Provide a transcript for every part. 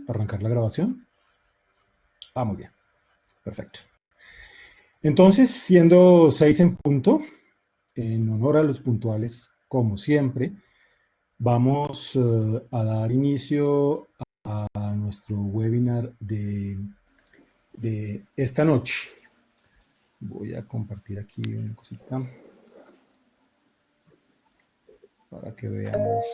arrancar la grabación. Ah, muy bien, perfecto. Entonces, siendo 6 en punto, en honor a los puntuales, como siempre, vamos a dar inicio a nuestro webinar de esta noche. Voy a compartir aquí una cosita para que veamos.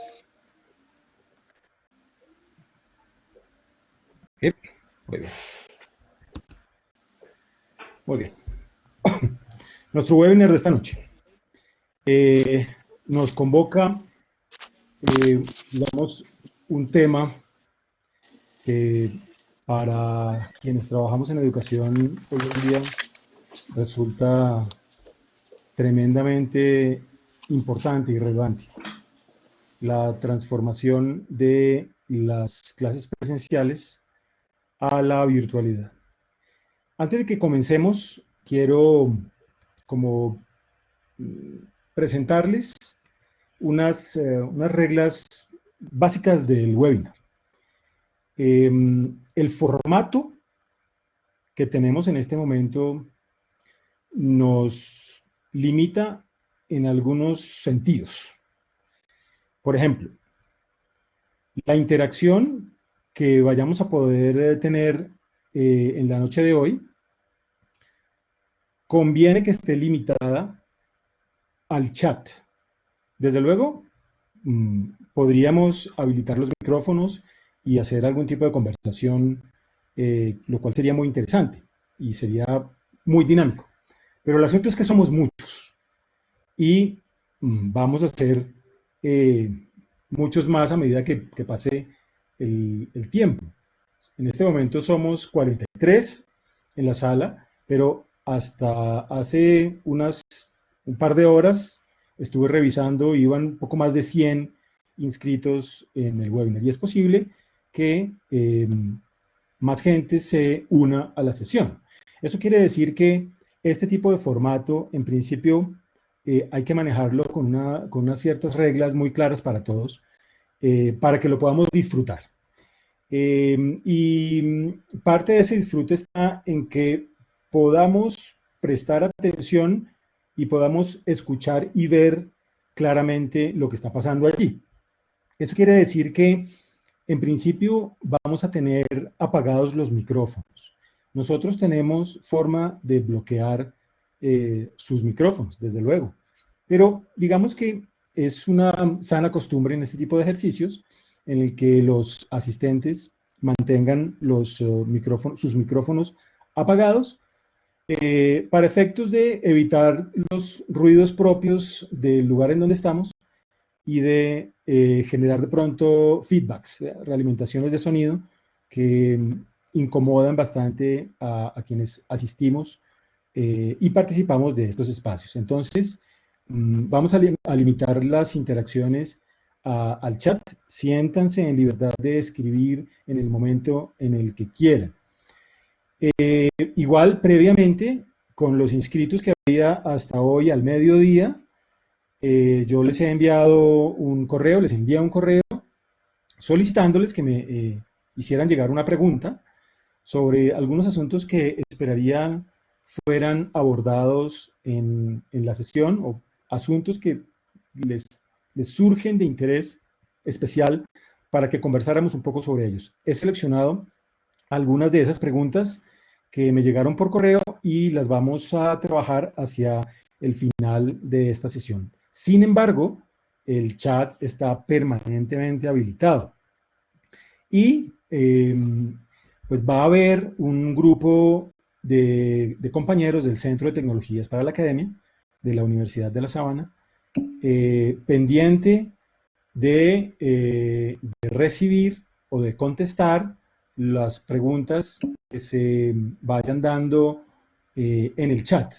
Muy bien, muy bien. Nuestro webinar de esta noche nos convoca, digamos, un tema que para quienes trabajamos en educación hoy en día resulta tremendamente importante y relevante. La transformación de las clases presenciales a la virtualidad. Antes de que comencemos, quiero como presentarles unas reglas básicas del webinar. El formato que tenemos en este momento nos limita en algunos sentidos. Por ejemplo, la interacción que vayamos a poder tener en la noche de hoy conviene que esté limitada al chat. Desde luego, podríamos habilitar los micrófonos y hacer algún tipo de conversación, lo cual sería muy interesante y sería muy dinámico. Pero el asunto es que somos muchos y vamos a ser eh, muchos más a medida que pase el tiempo. En este momento somos 43 en la sala, pero hasta hace un par de horas estuve revisando, iban un poco más de 100 inscritos en el webinar y es posible que más gente se una a la sesión. Eso quiere decir que este tipo de formato, en principio, hay que manejarlo con unas ciertas reglas muy claras para todos, para que lo podamos disfrutar. Y parte de ese disfrute está en que podamos prestar atención y podamos escuchar y ver claramente lo que está pasando allí. Eso quiere decir que, en principio, vamos a tener apagados los micrófonos. Nosotros tenemos forma de bloquear sus micrófonos, desde luego. Pero digamos que es una sana costumbre en este tipo de ejercicios en el que los asistentes mantengan sus micrófonos apagados para efectos de evitar los ruidos propios del lugar en donde estamos y de generar de pronto feedbacks, realimentaciones de sonido que incomodan bastante a quienes asistimos y participamos de estos espacios. Entonces, vamos a limitar las interacciones al chat. Siéntanse en libertad de escribir en el momento en el que quieran. Igual, previamente, con los inscritos que había hasta hoy al mediodía, yo les he enviado un correo, les envía un correo solicitándoles que me hicieran llegar una pregunta sobre algunos asuntos que esperarían fueran abordados en la sesión o asuntos que les, les surgen de interés especial para que conversáramos un poco sobre ellos. He seleccionado algunas de esas preguntas que me llegaron por correo y las vamos a trabajar hacia el final de esta sesión. Sin embargo, el chat está permanentemente habilitado y pues va a haber un grupo de compañeros del Centro de Tecnologías para la Academia de la Universidad de La Sabana pendiente de recibir o de contestar las preguntas que se vayan dando en el chat.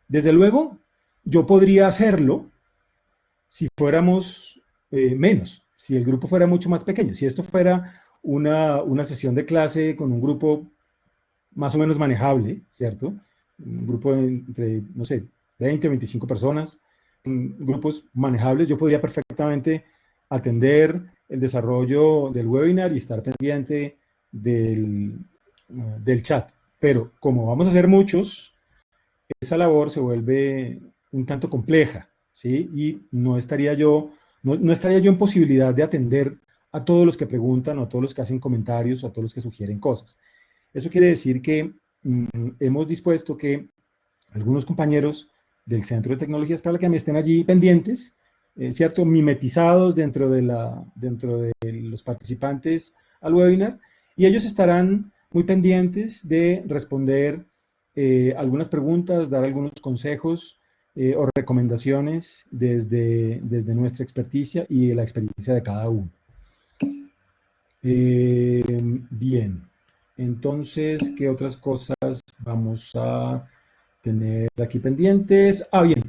Desde luego, yo podría hacerlo si fuéramos menos, si el grupo fuera mucho más pequeño, si esto fuera una sesión de clase con un grupo más o menos manejable, ¿cierto? Un grupo entre, no sé, 20 o 25 personas, grupos manejables, yo podría perfectamente atender el desarrollo del webinar y estar pendiente del, del chat. Pero como vamos a hacer muchos, esa labor se vuelve un tanto compleja, ¿sí? Y no estaría yo en posibilidad de atender a todos los que preguntan, o a todos los que hacen comentarios, o a todos los que sugieren cosas. Eso quiere decir que hemos dispuesto que algunos compañeros del Centro de Tecnologías para la que me estén allí pendientes, ¿cierto? Mimetizados dentro de los participantes al webinar, y ellos estarán muy pendientes de responder algunas preguntas, dar algunos consejos o recomendaciones desde nuestra experticia y de la experiencia de cada uno. Bien, entonces, ¿qué otras cosas vamos a tener aquí pendientes? Ah, bien,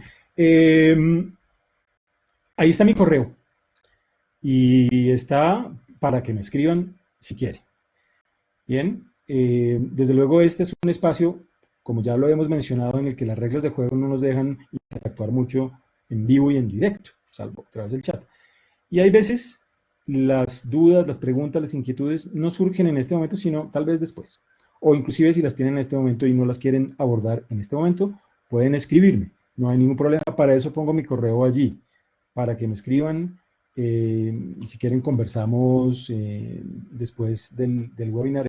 ahí está mi correo y está para que me escriban si quieren. Bien, desde luego este es un espacio, como ya lo hemos mencionado, en el que las reglas de juego no nos dejan interactuar mucho en vivo y en directo, salvo a través del chat. Y hay veces las dudas, las preguntas, las inquietudes no surgen en este momento, sino tal vez después. O inclusive si las tienen en este momento y no las quieren abordar en este momento, pueden escribirme. No hay ningún problema. Para eso pongo mi correo allí, para que me escriban. Y si quieren conversamos después del webinar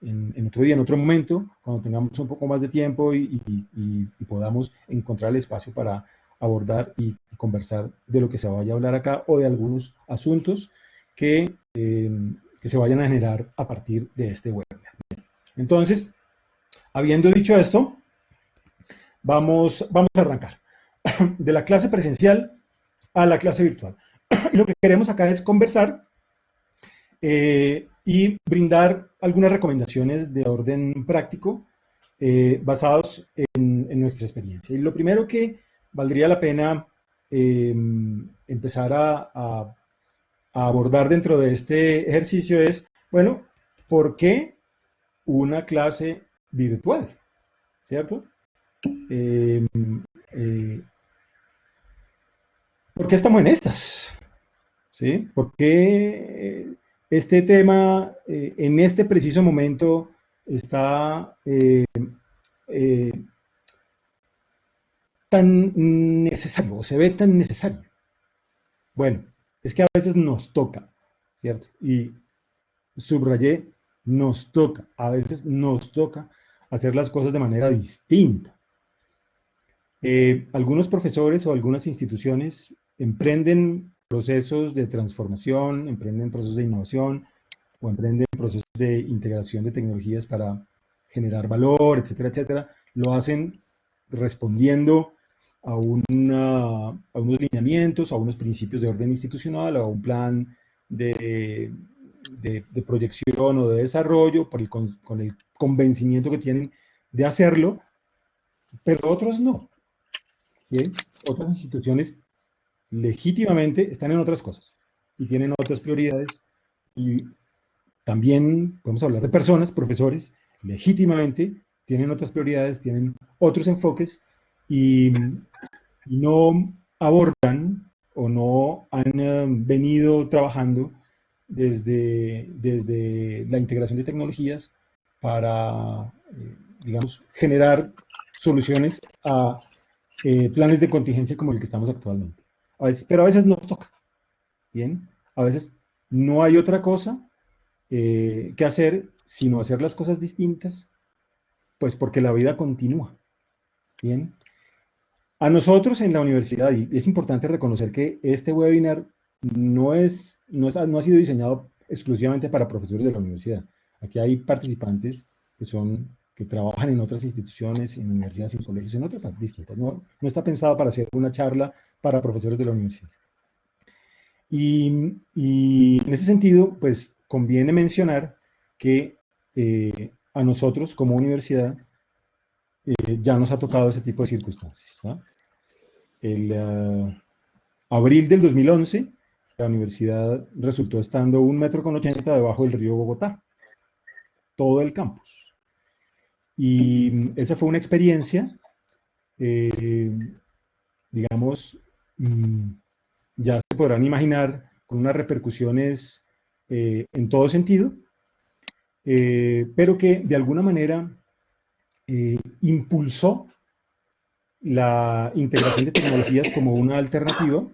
en otro día, en otro momento, cuando tengamos un poco más de tiempo y podamos encontrar el espacio para abordar y conversar de lo que se vaya a hablar acá o de algunos asuntos que se vayan a generar a partir de este webinar. Entonces, habiendo dicho esto, vamos a arrancar de la clase presencial a la clase virtual. Y lo que queremos acá es conversar y brindar algunas recomendaciones de orden práctico basados en nuestra experiencia. Y lo primero que valdría la pena empezar a abordar dentro de este ejercicio es, bueno, ¿por qué una clase virtual? ¿Cierto? Eh, eh, ¿Por qué estamos en estas? ¿Sí? ¿Por qué este tema en este preciso momento está eh, tan necesario o se ve tan necesario? Bueno, es que a veces nos toca, ¿cierto? Y subrayé, nos toca, a veces nos toca hacer las cosas de manera distinta. Algunos profesores o algunas instituciones emprenden procesos de transformación, emprenden procesos de innovación o emprenden procesos de integración de tecnologías para generar valor, etcétera, etcétera. Lo hacen respondiendo a unos lineamientos, a unos principios de orden institucional, a un plan de proyección o de desarrollo con el convencimiento que tienen de hacerlo, pero otros no. ¿Sí? Otras instituciones legítimamente están en otras cosas y tienen otras prioridades y también podemos hablar de personas, profesores, legítimamente tienen otras prioridades, tienen otros enfoques y no abordan o no han venido trabajando desde la integración de tecnologías para, digamos, generar soluciones a planes de contingencia como el que estamos actualmente. Pero a veces nos toca, ¿bien? A veces no hay otra cosa que hacer sino hacer las cosas distintas, pues porque la vida continúa, ¿bien? A nosotros en la universidad, y es importante reconocer que este webinar no ha sido diseñado exclusivamente para profesores de la universidad. Aquí hay participantes que trabajan en otras instituciones, en universidades, en colegios, en otras distintas. No está pensado para hacer una charla para profesores de la universidad. Y en ese sentido, pues conviene mencionar que a nosotros como universidad ya nos ha tocado ese tipo de circunstancias, ¿no? El abril del 2011, la universidad resultó estando 1,80 m debajo del río Bogotá, todo el campus. Y esa fue una experiencia, eh, digamos, ya se podrán imaginar, con unas repercusiones en todo sentido, pero que de alguna manera impulsó la integración de tecnologías como una alternativa.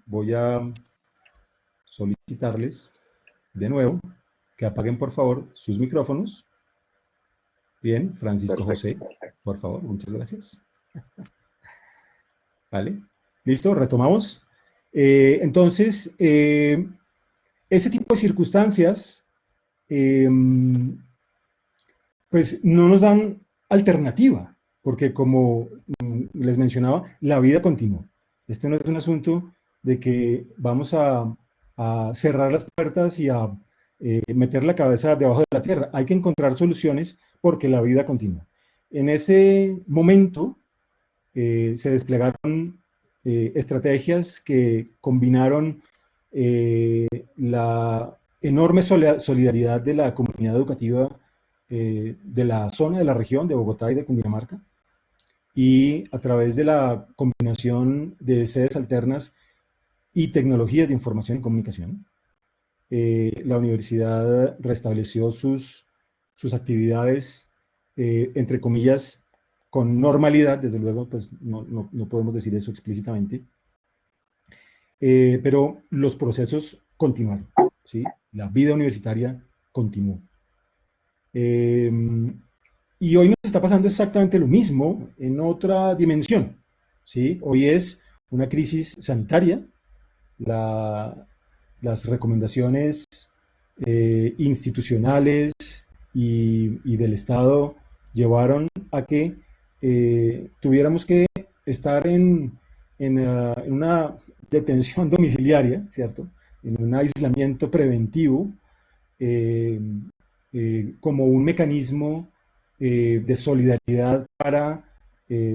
Voy a solicitarles de nuevo que apaguen por favor sus micrófonos. Bien, Francisco José, por favor, muchas gracias. Vale, listo, retomamos. Entonces, ese tipo de circunstancias, pues no nos dan alternativa, porque como les mencionaba, la vida continúa. Este no es un asunto de que vamos a cerrar las puertas y a meter la cabeza debajo de la tierra. Hay que encontrar soluciones porque la vida continúa. En ese momento se desplegaron estrategias que combinaron la enorme solidaridad de la comunidad educativa de la zona, de la región de Bogotá y de Cundinamarca, y a través de la combinación de sedes alternas y tecnologías de información y comunicación, la universidad restableció sus actividades, entre comillas, con normalidad. Desde luego, pues no podemos decir eso explícitamente, pero los procesos continuaron, ¿sí? La vida universitaria continuó. Y hoy nos está pasando exactamente lo mismo en otra dimensión, ¿sí? Hoy es una crisis sanitaria. Las recomendaciones institucionales y del Estado llevaron a que tuviéramos que estar en una detención domiciliaria, ¿cierto? En un aislamiento preventivo, eh, como un mecanismo de solidaridad para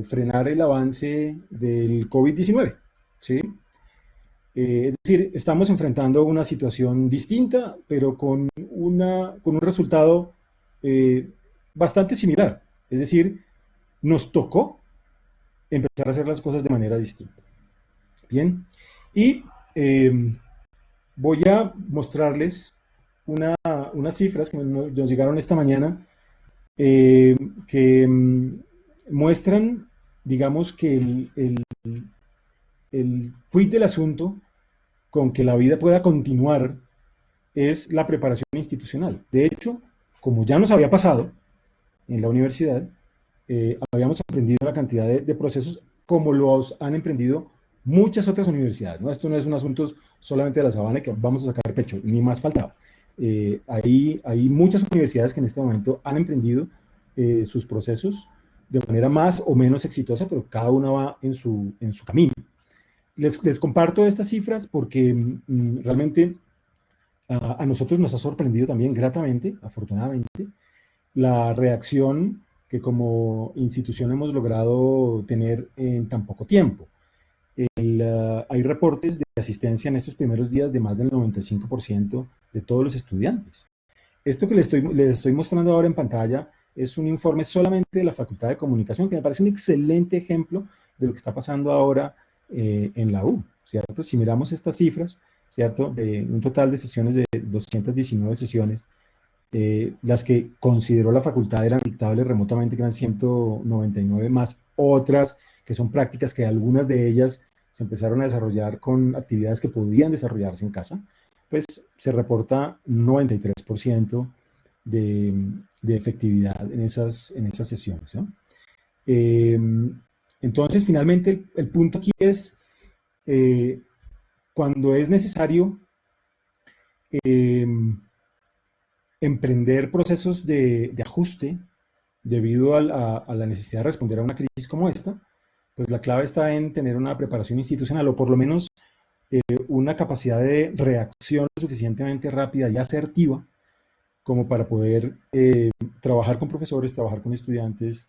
frenar el avance del COVID-19, ¿sí? Es decir, estamos enfrentando una situación distinta, pero con un resultado bastante similar. Es decir, nos tocó empezar a hacer las cosas de manera distinta. Bien, y voy a mostrarles unas cifras que nos llegaron esta mañana, que muestran, digamos, que el quid del asunto con que la vida pueda continuar es la preparación institucional. De hecho, como ya nos había pasado en la universidad, habíamos aprendido la cantidad de procesos como los han emprendido muchas otras universidades, ¿no? Esto no es un asunto solamente de la Sabana que vamos a sacar pecho, ni más faltaba. Hay muchas universidades que en este momento han emprendido sus procesos de manera más o menos exitosa, pero cada una va en su camino. Les comparto estas cifras porque realmente a nosotros nos ha sorprendido también gratamente, afortunadamente, la reacción que como institución hemos logrado tener en tan poco tiempo. Hay reportes de asistencia en estos primeros días de más del 95% de todos los estudiantes. Esto que les estoy mostrando ahora en pantalla es un informe solamente de la Facultad de Comunicación, que me parece un excelente ejemplo de lo que está pasando ahora en la U, ¿cierto? Si miramos estas cifras, ¿cierto? De un total de sesiones de 219 sesiones, las que consideró la facultad eran dictables remotamente, que eran 199, más otras que son prácticas que algunas de ellas se empezaron a desarrollar con actividades que podían desarrollarse en casa, pues se reporta 93% de efectividad en esas sesiones, ¿no? Entonces, finalmente, el punto aquí es, cuando es necesario emprender procesos de ajuste debido a la necesidad de responder a una crisis como esta, pues la clave está en tener una preparación institucional o por lo menos una capacidad de reacción suficientemente rápida y asertiva como para poder trabajar con profesores, trabajar con estudiantes,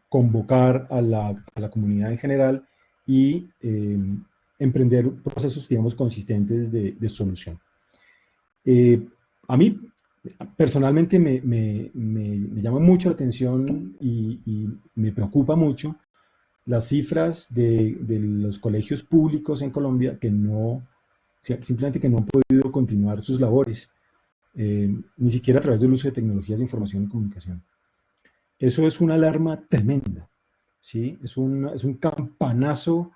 convocar a la comunidad en general y emprender procesos, digamos, consistentes de solución. A mí, personalmente, me llama mucho la atención y me preocupa mucho las cifras de los colegios públicos en Colombia que no simplemente que no han podido continuar sus labores, ni siquiera a través del uso de tecnologías de información y comunicación. Eso es una alarma tremenda, ¿sí? Es un campanazo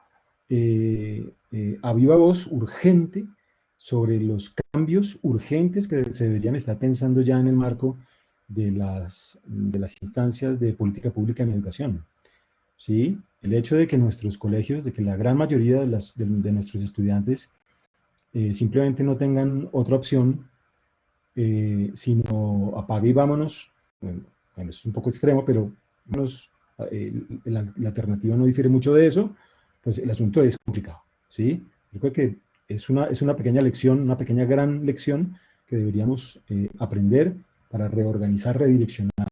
a viva voz urgente sobre los cambios urgentes que se deberían estar pensando ya en el marco de las instancias de política pública en educación. ¿Sí? El hecho de que nuestros colegios, de que la gran mayoría de nuestros estudiantes simplemente no tengan otra opción, sino apague y vámonos. Bueno, es un poco extremo, pero vámonos, la alternativa no difiere mucho de eso, pues el asunto es complicado. ¿Sí? Yo creo que es una pequeña lección, una pequeña gran lección que deberíamos aprender para reorganizar, redireccionar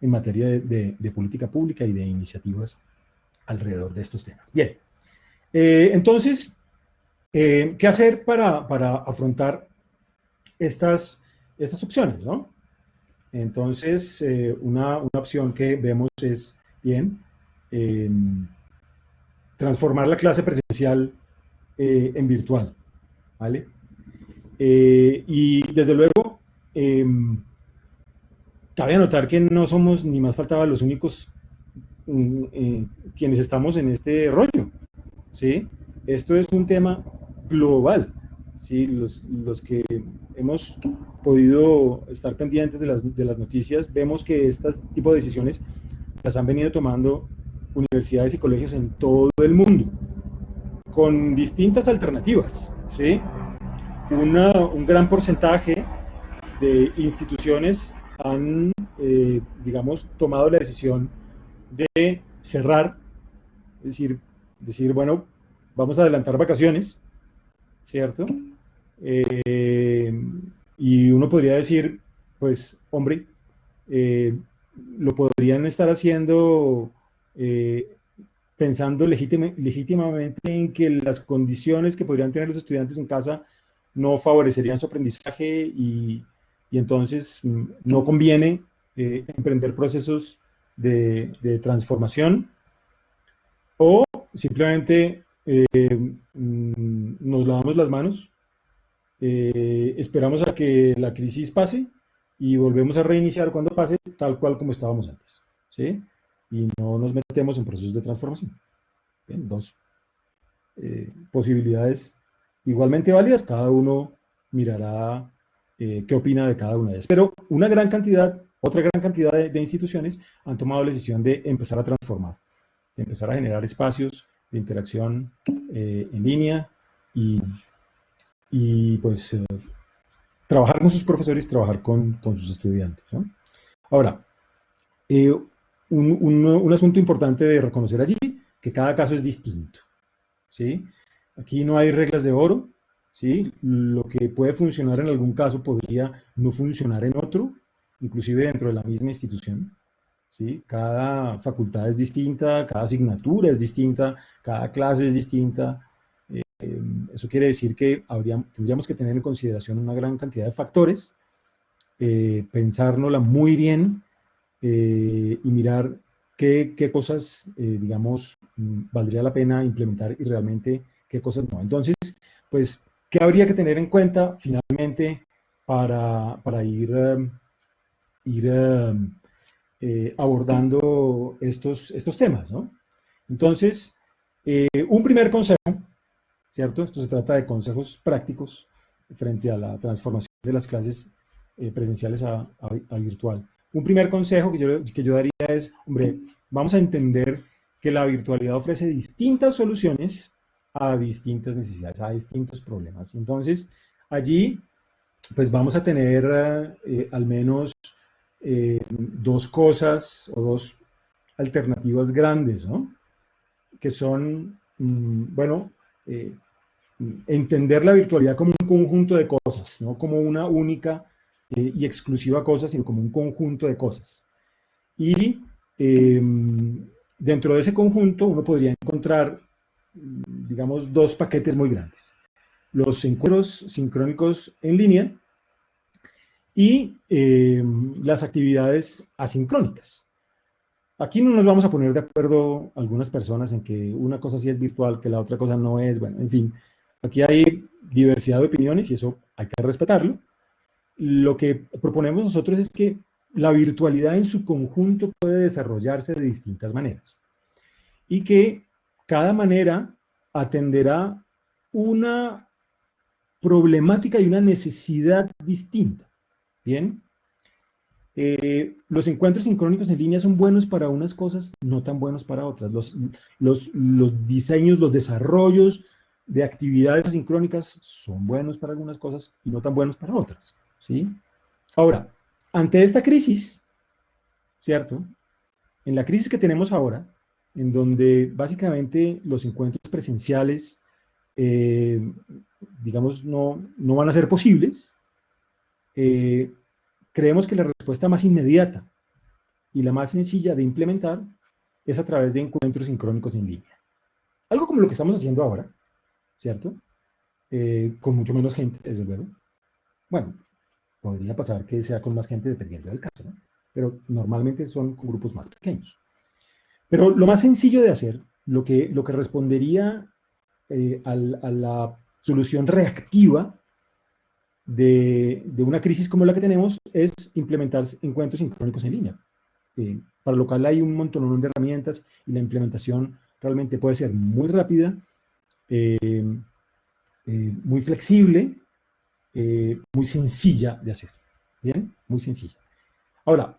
en materia de política pública y de iniciativas alrededor de estos temas. Bien, entonces, ¿qué hacer para afrontar estas opciones, ¿no? Entonces, una opción que vemos es, bien, eh, transformar la clase presencial en virtual, ¿vale? Y desde luego, cabe notar que no somos ni más faltaba los únicos quienes estamos en este rollo, ¿sí? Esto es un tema global, ¿sí? Los que hemos podido estar pendientes de las noticias, vemos que este tipo de decisiones las han venido tomando universidades y colegios en todo el mundo, con distintas alternativas, ¿sí? Un gran porcentaje de instituciones han, digamos, tomado la decisión de cerrar, es decir, bueno, vamos a adelantar vacaciones, ¿cierto? Eh, y uno podría decir, pues, hombre, eh, lo podrían estar haciendo eh, pensando legítimamente en que las condiciones que podrían tener los estudiantes en casa no favorecerían su aprendizaje y entonces no conviene emprender procesos de transformación o simplemente nos lavamos las manos, esperamos a que la crisis pase y volvemos a reiniciar cuando pase tal cual como estábamos antes, ¿sí? Y no nos metemos en procesos de transformación. Bien, dos posibilidades igualmente válidas, cada uno mirará qué opina de cada una de ellas. Pero otra gran cantidad de instituciones han tomado la decisión de empezar a transformar, de empezar a generar espacios de interacción en línea y pues trabajar con sus profesores, trabajar con sus estudiantes, ¿no? Ahora, eh, un asunto importante de reconocer allí, que cada caso es distinto, ¿sí? Aquí no hay reglas de oro, ¿sí? Lo que puede funcionar en algún caso podría no funcionar en otro, inclusive dentro de la misma institución, ¿sí? Cada facultad es distinta, cada asignatura es distinta, cada clase es distinta. Eso quiere decir que tendríamos que tener en consideración una gran cantidad de factores, pensárnosla muy bien y mirar qué cosas, digamos, valdría la pena implementar y realmente qué cosas no. Entonces, pues, ¿qué habría que tener en cuenta finalmente para ir abordando estos temas, ¿no? Entonces, un primer consejo, ¿cierto? Esto se trata de consejos prácticos frente a la transformación de las clases presenciales a virtual. Un primer consejo que yo daría es, hombre, vamos a entender que la virtualidad ofrece distintas soluciones a distintas necesidades, a distintos problemas. Entonces, allí, pues vamos a tener al menos dos cosas o dos alternativas grandes, ¿no? Que son, bueno, entender la virtualidad como un conjunto de cosas, no como una única y exclusiva cosa, sino como un conjunto de cosas. Y eh, dentro de ese conjunto uno podría encontrar, digamos, dos paquetes muy grandes. Los encuentros sincrónicos en línea y las actividades asincrónicas. Aquí no nos vamos a poner de acuerdo algunas personas en que una cosa sí es virtual, que la otra cosa no es, bueno, en fin, Aquí hay diversidad de opiniones y eso hay que respetarlo. Lo que proponemos nosotros es que la virtualidad en su conjunto puede desarrollarse de distintas maneras y que cada manera atenderá una problemática y una necesidad distinta. Bien, los encuentros sincrónicos en línea son buenos para unas cosas, no tan buenos para otras. Los diseños, los desarrollos de actividades asincrónicas son buenos para algunas cosas y no tan buenos para otras. ¿Sí? Ahora, ante esta crisis, ¿cierto? En la crisis que tenemos ahora, en donde básicamente los encuentros presenciales, eh, digamos, no van a ser posibles, eh, creemos que la respuesta más inmediata y la más sencilla de implementar es a través de encuentros sincrónicos en línea. Algo como lo que estamos haciendo ahora, ¿cierto? Con mucho menos gente, desde luego. Bueno, podría pasar que sea con más gente dependiendo del caso, ¿no? Pero normalmente son con grupos más pequeños. Pero lo más sencillo de hacer, lo que respondería a la solución reactiva de una crisis como la que tenemos es implementar encuentros sincrónicos en línea. Para lo cual hay un montón de herramientas y la implementación realmente puede ser muy rápida, eh, muy flexible, muy sencilla de hacer. ¿Bien? Muy sencilla. Ahora,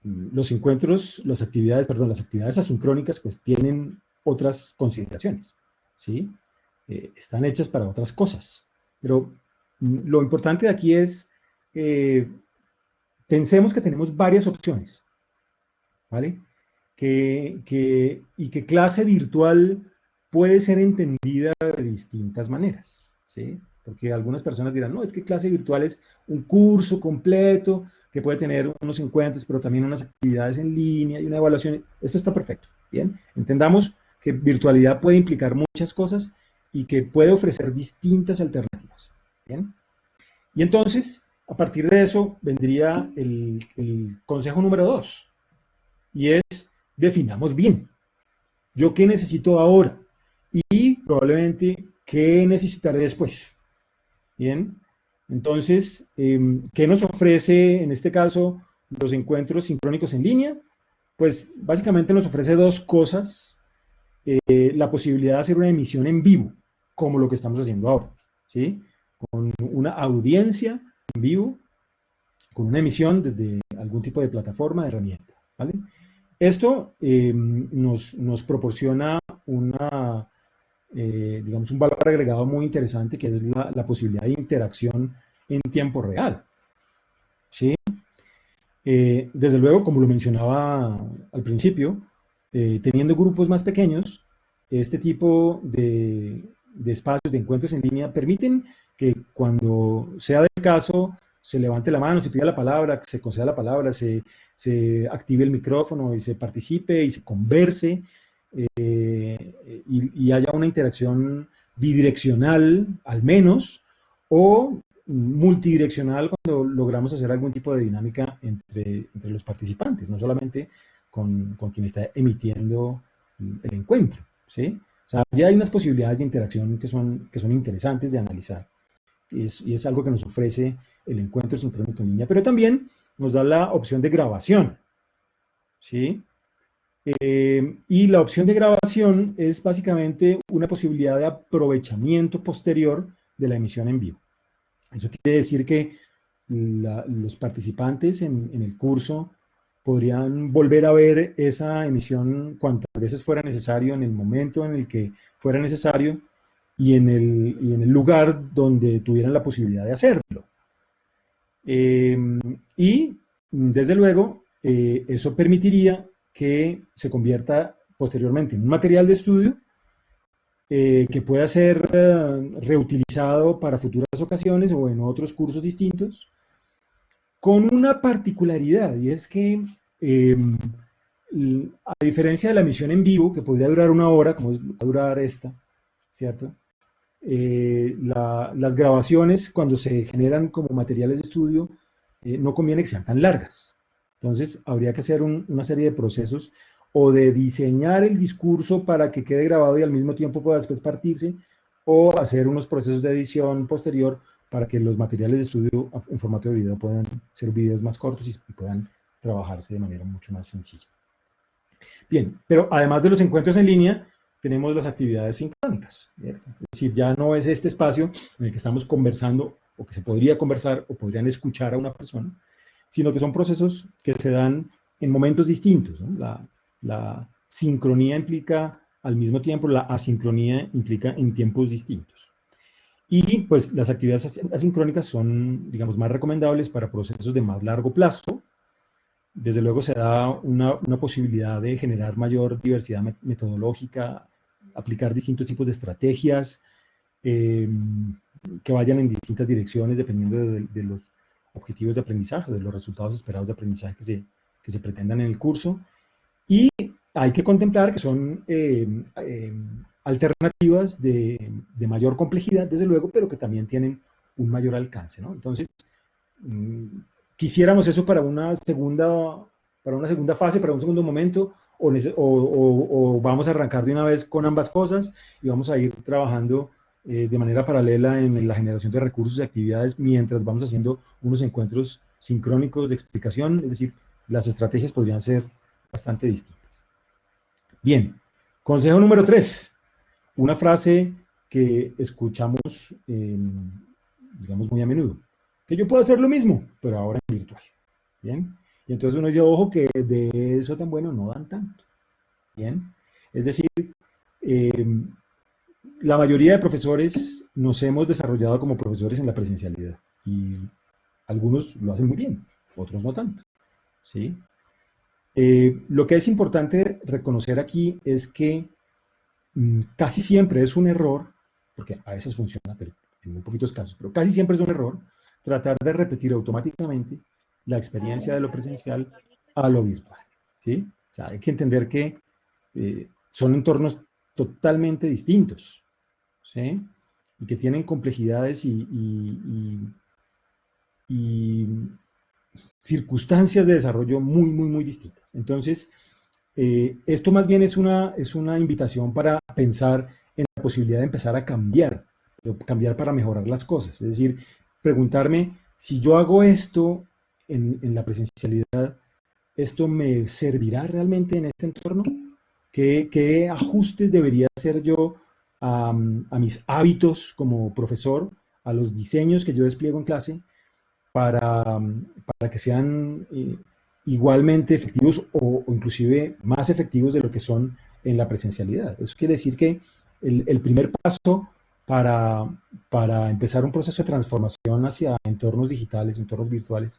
los encuentros, las actividades asincrónicas, pues tienen otras consideraciones, ¿sí? Están hechas para otras cosas. Pero lo importante de aquí es, eh, pensemos que tenemos varias opciones, ¿vale? Y que clase virtual puede ser entendida de distintas maneras, ¿sí? Porque algunas personas dirán, no, es que clase virtual es un curso completo que puede tener unos encuentros, pero también unas actividades en línea y una evaluación. Esto está perfecto, ¿bien? Entendamos que virtualidad puede implicar muchas cosas y que puede ofrecer distintas alternativas, ¿bien? Y entonces, a partir de eso, vendría el consejo número 2, y es definamos bien. ¿Yo qué necesito ahora? Y probablemente, ¿qué necesitaré después? Bien, entonces, ¿qué nos ofrece en este caso los encuentros sincrónicos en línea? Pues básicamente nos ofrece dos cosas. La posibilidad de hacer una emisión en vivo, como lo que estamos haciendo ahora, ¿sí? Con una audiencia en vivo, con una emisión desde algún tipo de plataforma, de herramienta, ¿vale? Esto nos proporciona digamos, un valor agregado muy interesante, que es la posibilidad de interacción en tiempo real, ¿sí? Desde luego, como lo mencionaba al principio, teniendo grupos más pequeños, este tipo de espacios de encuentros en línea permiten que cuando sea del caso, se levante la mano, se pida la palabra, se conceda la palabra, se active el micrófono y se participe y se converse, y haya una interacción bidireccional al menos, o multidireccional cuando logramos hacer algún tipo de dinámica entre los participantes, no solamente con quien está emitiendo el encuentro, ¿sí? O sea, ya hay unas posibilidades de interacción que son interesantes de analizar, y es algo que nos ofrece el encuentro sincrónico en línea, pero también nos da la opción de grabación, ¿sí? Y la opción de grabación es básicamente una posibilidad de aprovechamiento posterior de la emisión en vivo. Eso quiere decir que los participantes en el curso podrían volver a ver esa emisión cuantas veces fuera necesario, en el momento en el que fuera necesario y en el lugar donde tuvieran la posibilidad de hacerlo. Eh, y desde luego, eso permitiría que se convierta posteriormente en un material de estudio, que pueda ser reutilizado para futuras ocasiones o en otros cursos distintos, con una particularidad, y es que, a diferencia de la emisión en vivo, que podría durar una hora, como va a durar esta, ¿cierto? Las grabaciones, cuando se generan como materiales de estudio, no conviene que sean tan largas. Entonces, habría que hacer una serie de procesos, o de diseñar el discurso para que quede grabado y al mismo tiempo pueda después partirse, o hacer unos procesos de edición posterior para que los materiales de estudio en formato de video puedan ser videos más cortos y puedan trabajarse de manera mucho más sencilla. Bien, pero además de los encuentros en línea, tenemos las actividades sincrónicas, ¿cierto? Es decir, ya no es este espacio en el que estamos conversando o que se podría conversar o podrían escuchar a una persona, sino que son procesos que se dan en momentos distintos, ¿no? La sincronía implica al mismo tiempo, la asincronía implica en tiempos distintos. Y pues las actividades asincrónicas son, digamos, más recomendables para procesos de más largo plazo. Desde luego se da una posibilidad de generar mayor diversidad metodológica, aplicar distintos tipos de estrategias eh, que vayan en distintas direcciones dependiendo de los objetivos de aprendizaje, de los resultados esperados de aprendizaje que se pretendan en el curso. Y hay que contemplar que son alternativas de mayor complejidad, desde luego, pero que también tienen un mayor alcance, ¿no? Entonces, quisiéramos eso para una segunda fase, para un segundo momento, o vamos a arrancar de una vez con ambas cosas y vamos a ir trabajando de manera paralela en la generación de recursos y actividades mientras vamos haciendo unos encuentros sincrónicos de explicación, es decir, las estrategias podrían ser bastante distintas. Bien, consejo número 3, una frase que escuchamos, digamos, muy a menudo, que yo puedo hacer lo mismo, pero ahora en virtual. Bien, y entonces uno dice, ojo, que de eso tan bueno no dan tanto. Bien, es decir, eh, la mayoría de profesores nos hemos desarrollado como profesores en la presencialidad y algunos lo hacen muy bien, otros no tanto. ¿Sí? Lo que es importante reconocer aquí es que casi siempre es un error, porque a veces funciona, pero en muy poquitos casos, pero casi siempre es un error tratar de repetir automáticamente la experiencia de lo presencial a lo virtual. ¿Sí? O sea, hay que entender que son entornos totalmente distintos, ¿sí? Y que tienen complejidades y circunstancias de desarrollo muy distintas. Entonces, esto más bien es una invitación para pensar en la posibilidad de empezar a cambiar, pero cambiar para mejorar las cosas. Es decir, preguntarme si yo hago esto en la presencialidad, ¿esto me servirá realmente en este entorno? ¿Qué ajustes debería hacer yo a mis hábitos como profesor, a los diseños que yo despliego en clase, para que sean igualmente efectivos o inclusive más efectivos de lo que son en la presencialidad? Eso quiere decir que el primer paso para empezar un proceso de transformación hacia entornos digitales, entornos virtuales,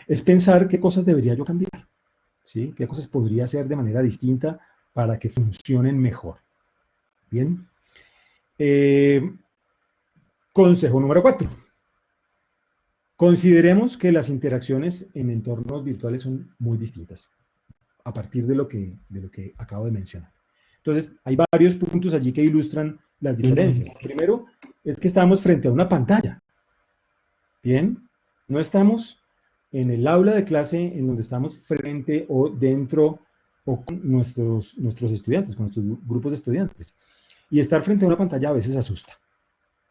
es pensar qué cosas debería yo cambiar, ¿sí? ¿Qué cosas podría hacer de manera distinta para que funcionen mejor? Bien. Consejo número 4. Consideremos que las interacciones en entornos virtuales son muy distintas a partir de lo que acabo de mencionar. Entonces, hay varios puntos allí que ilustran las diferencias. Primero, es que estamos frente a una pantalla. Bien, no estamos en el aula de clase en donde estamos frente o dentro o con nuestros estudiantes, con nuestros grupos de estudiantes. Y estar frente a una pantalla a veces asusta,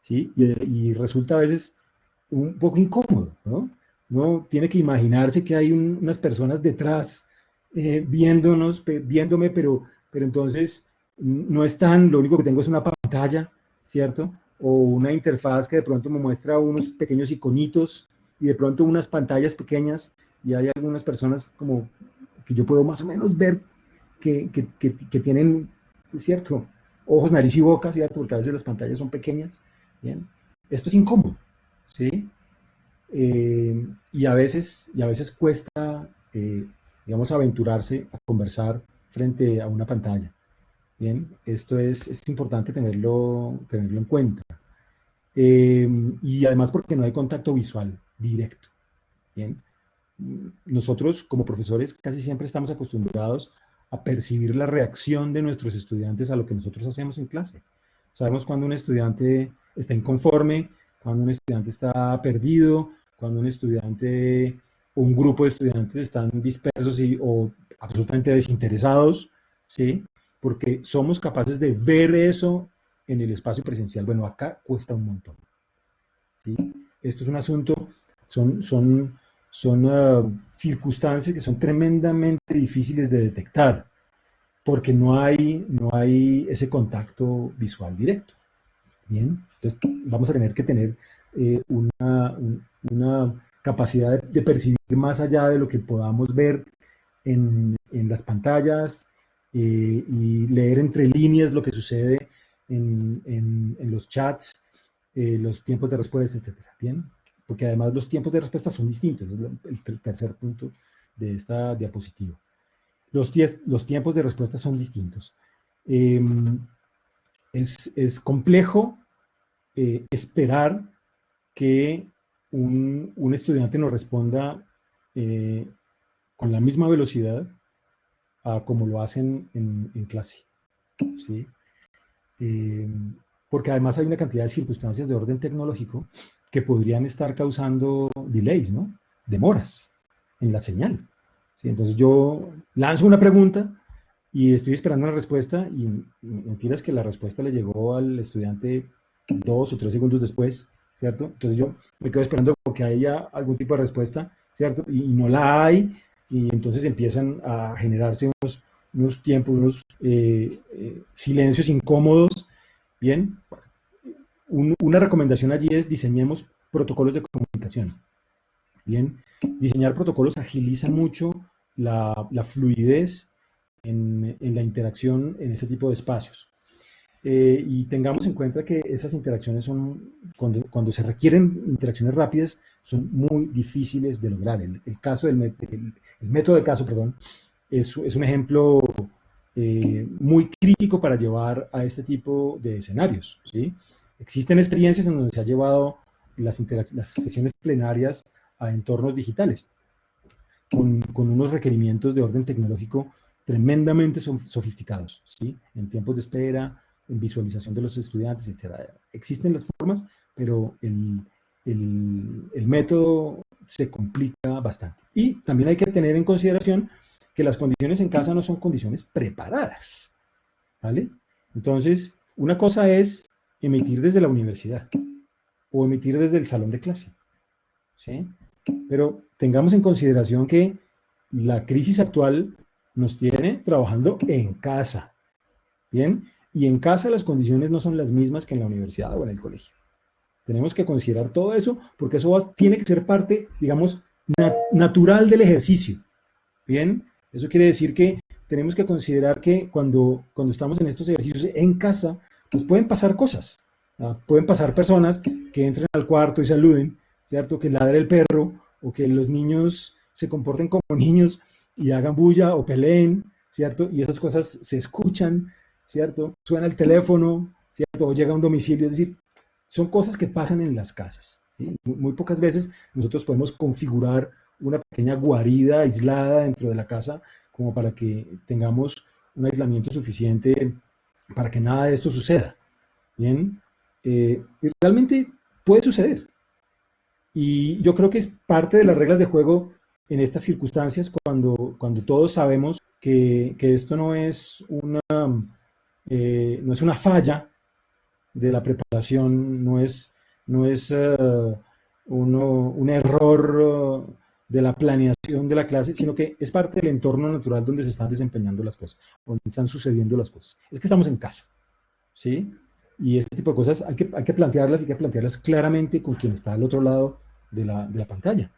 ¿sí? Y resulta a veces un poco incómodo, ¿no? Uno tiene que imaginarse que hay unas personas detrás viéndome, pero entonces no están, lo único que tengo es una pantalla, ¿cierto? O una interfaz que de pronto me muestra unos pequeños iconitos y de pronto unas pantallas pequeñas y hay algunas personas como que yo puedo más o menos ver que tienen, ¿cierto? Ojos, nariz y boca, ¿cierto? Porque a veces las pantallas son pequeñas, ¿bien? Esto es incómodo, ¿sí? Y a veces cuesta, digamos, aventurarse a conversar frente a una pantalla. Bien, esto es importante tenerlo en cuenta. Y además porque no hay contacto visual directo. Bien, nosotros como profesores casi siempre estamos acostumbrados a percibir la reacción de nuestros estudiantes a lo que nosotros hacemos en clase. Sabemos cuando un estudiante está inconforme, cuando un estudiante está perdido, cuando un estudiante o un grupo de estudiantes están dispersos o absolutamente desinteresados, ¿sí? Porque somos capaces de ver eso en el espacio presencial. Bueno, acá cuesta un montón, ¿sí? Esto es un asunto, son circunstancias que son tremendamente difíciles de detectar, porque no hay ese contacto visual directo. Bien, entonces vamos a tener que tener una capacidad de percibir más allá de lo que podamos ver en las pantallas, y leer entre líneas lo que sucede en los chats, los tiempos de respuesta, etcétera. Bien, porque además los tiempos de respuesta son distintos, es el tercer punto de esta diapositiva. Los tiempos de respuesta son distintos. Eh, es complejo esperar que un estudiante nos responda eh, con la misma velocidad a como lo hacen en clase, ¿sí? Eh, Porque además hay una cantidad de circunstancias de orden tecnológico que podrían estar causando delays, ¿no? Demoras en la señal, ¿sí? Entonces yo lanzo una pregunta y estoy esperando una respuesta y mentiras que la respuesta le llegó al estudiante 2 o 3 segundos después, ¿cierto? Entonces yo me quedo esperando que haya algún tipo de respuesta, ¿cierto? Y no la hay, y entonces empiezan a generarse unos tiempos, unos silencios incómodos. Bien, una recomendación allí es diseñemos protocolos de comunicación. Bien, diseñar protocolos agiliza mucho la fluidez en la interacción en ese tipo de espacios. Y tengamos en cuenta que esas interacciones son, cuando se requieren interacciones rápidas, son muy difíciles de lograr. El caso el método de caso, perdón, es un ejemplo muy crítico para llevar a este tipo de escenarios, ¿sí? Existen experiencias en donde se ha llevado las sesiones plenarias a entornos digitales, con unos requerimientos de orden tecnológico tremendamente sofisticados, ¿sí? En tiempos de espera, en visualización de los estudiantes, etc. Existen las formas, pero el método se complica bastante. Y también hay que tener en consideración que las condiciones en casa no son condiciones preparadas, ¿vale? Entonces, una cosa es emitir desde la universidad o emitir desde el salón de clase, ¿sí? Pero tengamos en consideración que la crisis actual nos tiene trabajando en casa, ¿bien? Y en casa las condiciones no son las mismas que en la universidad o en el colegio. Tenemos que considerar todo eso porque eso tiene que ser parte, digamos, natural del ejercicio, ¿bien? Eso quiere decir que tenemos que considerar que cuando estamos en estos ejercicios en casa, pues pueden pasar cosas. ¿Ah? Pueden pasar personas que entren al cuarto y saluden, ¿cierto? Que ladre el perro, o que los niños se comporten como niños y hagan bulla o peleen, ¿cierto? Y esas cosas se escuchan, ¿cierto? Suena el teléfono, ¿cierto? O llega a un domicilio, es decir, son cosas que pasan en las casas, ¿sí? Muy pocas veces nosotros podemos configurar una pequeña guarida aislada dentro de la casa como para que tengamos un aislamiento suficiente para que nada de esto suceda. Bien, realmente puede suceder. Y yo creo que es parte de las reglas de juego en estas circunstancias cuando todos sabemos que esto no es una falla de la preparación, no es un error de la planeación de la clase, sino que es parte del entorno natural donde se están desempeñando las cosas, donde están sucediendo las cosas. Es que estamos en casa, ¿sí? Y este tipo de cosas hay que plantearlas claramente con quien está al otro lado de la pantalla,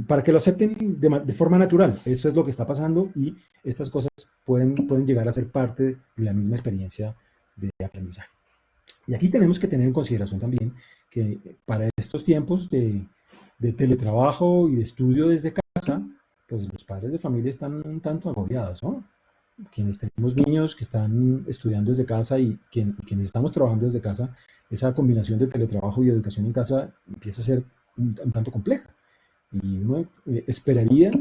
para que lo acepten de forma natural. Eso es lo que está pasando y estas cosas pueden llegar a ser parte de la misma experiencia de aprendizaje. Y aquí tenemos que tener en consideración también que para estos tiempos de teletrabajo y de estudio desde casa, pues los padres de familia están un tanto agobiados, ¿no? Quienes tenemos niños que están estudiando desde casa y quienes estamos trabajando desde casa, esa combinación de teletrabajo y educación en casa empieza a ser un tanto compleja. Y uno esperaría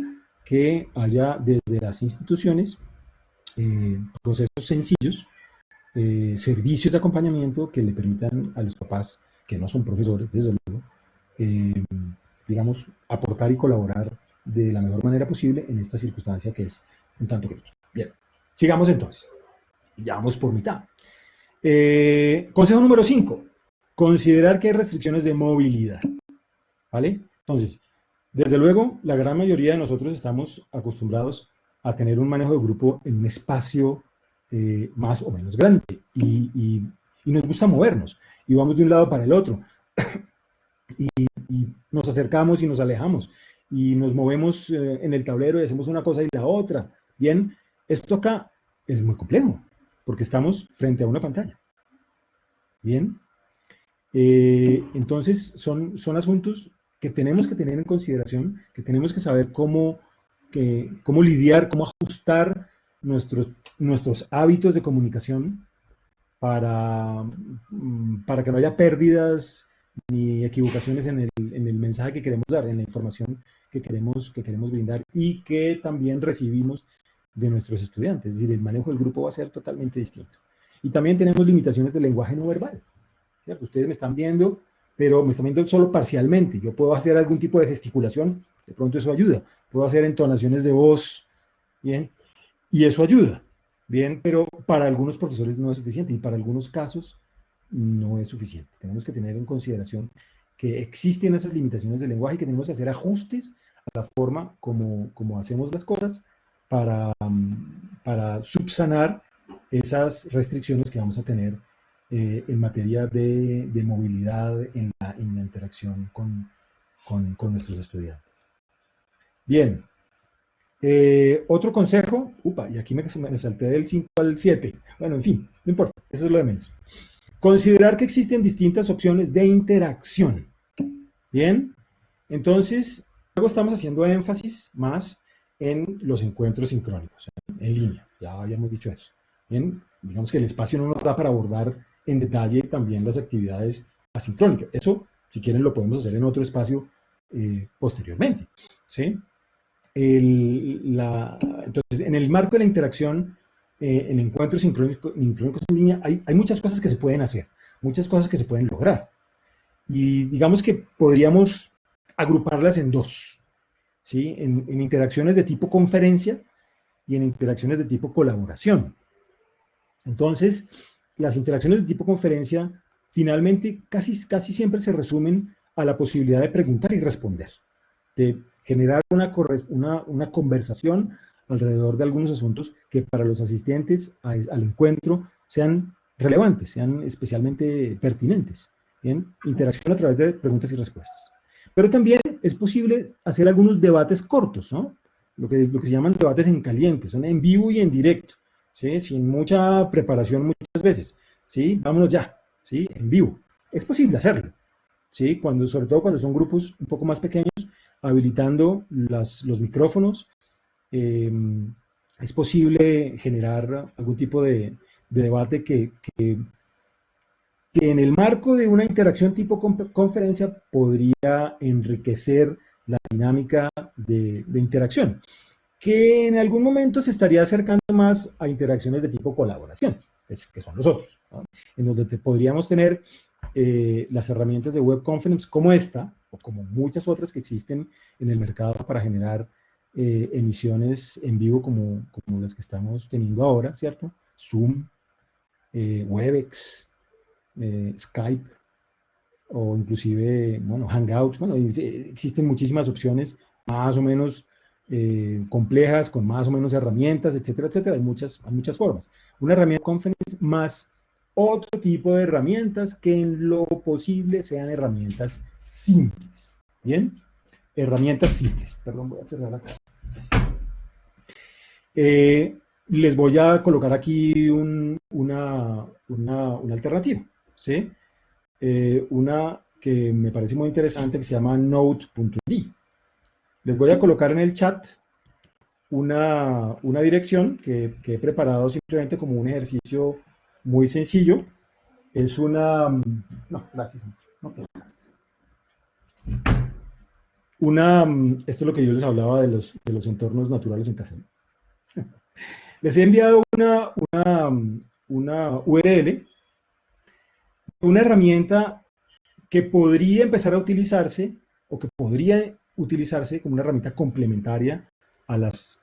que haya desde las instituciones procesos sencillos, servicios de acompañamiento que le permitan a los papás, que no son profesores, desde luego, eh, digamos, aportar y colaborar de la mejor manera posible en esta circunstancia que es un tanto crítica. Bien, sigamos entonces. Ya vamos por mitad. Consejo número 5. Considerar que hay restricciones de movilidad. ¿Vale? Entonces, desde luego, la gran mayoría de nosotros estamos acostumbrados a tener un manejo de grupo en un espacio más o menos grande y nos gusta movernos y vamos de un lado para el otro y nos acercamos y nos alejamos y nos movemos en el tablero y hacemos una cosa y la otra. Bien, esto acá es muy complejo porque estamos frente a una pantalla. Bien, entonces son asuntos que tenemos que tener en consideración, que tenemos que saber cómo lidiar, cómo ajustar nuestros hábitos de comunicación para que no haya pérdidas ni equivocaciones en el mensaje que queremos dar, en la información que queremos brindar y que también recibimos de nuestros estudiantes. Es decir, el manejo del grupo va a ser totalmente distinto. Y también tenemos limitaciones del lenguaje no verbal. ¿Cierto? Ustedes me están viendo, pero me están viendo solo parcialmente. Yo puedo hacer algún tipo de gesticulación, de pronto eso ayuda. Puedo hacer entonaciones de voz, ¿bien? Y eso ayuda, ¿bien? Pero para algunos profesores no es suficiente y para algunos casos no es suficiente. Tenemos que tener en consideración que existen esas limitaciones del lenguaje y que tenemos que hacer ajustes a la forma como hacemos las cosas para subsanar esas restricciones que vamos a tener en materia de movilidad en la interacción con nuestros estudiantes. Bien, otro consejo, y aquí me salté del 5 al 7. Bueno, en fin, no importa, eso es lo de menos. Considerar que existen distintas opciones de interacción. Bien, entonces, luego estamos haciendo énfasis más en los encuentros sincrónicos, en línea, ya habíamos dicho eso. Bien, digamos que el espacio no nos da para abordar en detalle también las actividades asincrónicas. Eso, si quieren, lo podemos hacer en otro espacio posteriormente. ¿Sí? Entonces, en el marco de la interacción, en encuentros sincrónicos en línea, hay muchas cosas que se pueden hacer, muchas cosas que se pueden lograr. Y digamos que podríamos agruparlas en dos, ¿sí? En interacciones de tipo conferencia y en interacciones de tipo colaboración. Entonces, las interacciones de tipo conferencia finalmente casi siempre se resumen a la posibilidad de preguntar y responder, de generar una conversación alrededor de algunos asuntos que para los asistentes al encuentro sean relevantes, sean especialmente pertinentes. ¿Bien? Interacción a través de preguntas y respuestas. Pero también es posible hacer algunos debates cortos, ¿no? Lo que se llaman debates en caliente, son en vivo y en directo, ¿sí? Sin mucha preparación muchas veces, ¿sí? Vámonos ya, ¿sí? En vivo. Es posible hacerlo, ¿sí? Sobre todo cuando son grupos un poco más pequeños, habilitando los micrófonos, eh, es posible generar algún tipo de debate que en el marco de una interacción tipo conferencia podría enriquecer la dinámica de interacción, que en algún momento se estaría acercando más a interacciones de tipo colaboración, que son los otros, ¿no? En donde podríamos tener las herramientas de web conference como esta, o como muchas otras que existen en el mercado para generar emisiones en vivo como las que estamos teniendo ahora, ¿cierto? Zoom, Webex, Skype, o inclusive, bueno, Hangouts. Bueno, existen muchísimas opciones más o menos complejas, con más o menos herramientas, etcétera, etcétera. Hay muchas formas. Una herramienta conference más otro tipo de herramientas que en lo posible sean herramientas simples. ¿Bien? Herramientas simples. Perdón, voy a cerrar acá. Les voy a colocar aquí una alternativa, ¿sí? Una que me parece muy interesante que se llama Note.ly. Les voy a colocar en el chat una dirección que he preparado simplemente como un ejercicio muy sencillo. Es una... No, gracias. No, esto es lo que yo les hablaba de los entornos naturales en casa. Les he enviado una URL, una herramienta que podría empezar a utilizarse o que podría utilizarse como una herramienta complementaria a las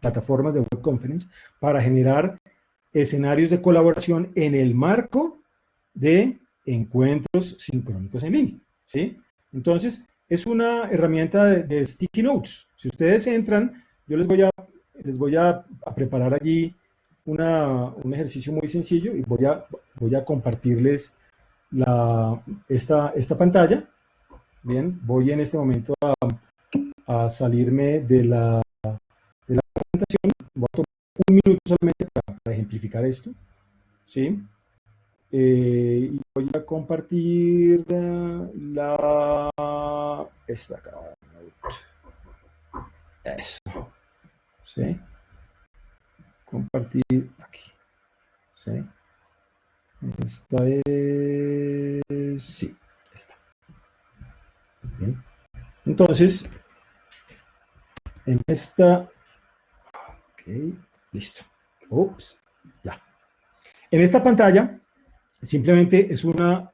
plataformas de web conference para generar escenarios de colaboración en el marco de encuentros sincrónicos en línea, ¿sí? Entonces, es una herramienta de Sticky Notes. Si ustedes entran, yo les voy a preparar allí un ejercicio muy sencillo y voy a compartirles esta pantalla. Bien, voy en este momento a salirme de la presentación. Voy a tomar un minuto solamente para ejemplificar esto, ¿sí? Y voy a compartir esta acá. Eso, ¿sí? Compartir aquí, ¿sí? Esta es, sí, esta. Bien. Entonces, en esta, ok, listo. Ups, ya. En esta pantalla, simplemente es una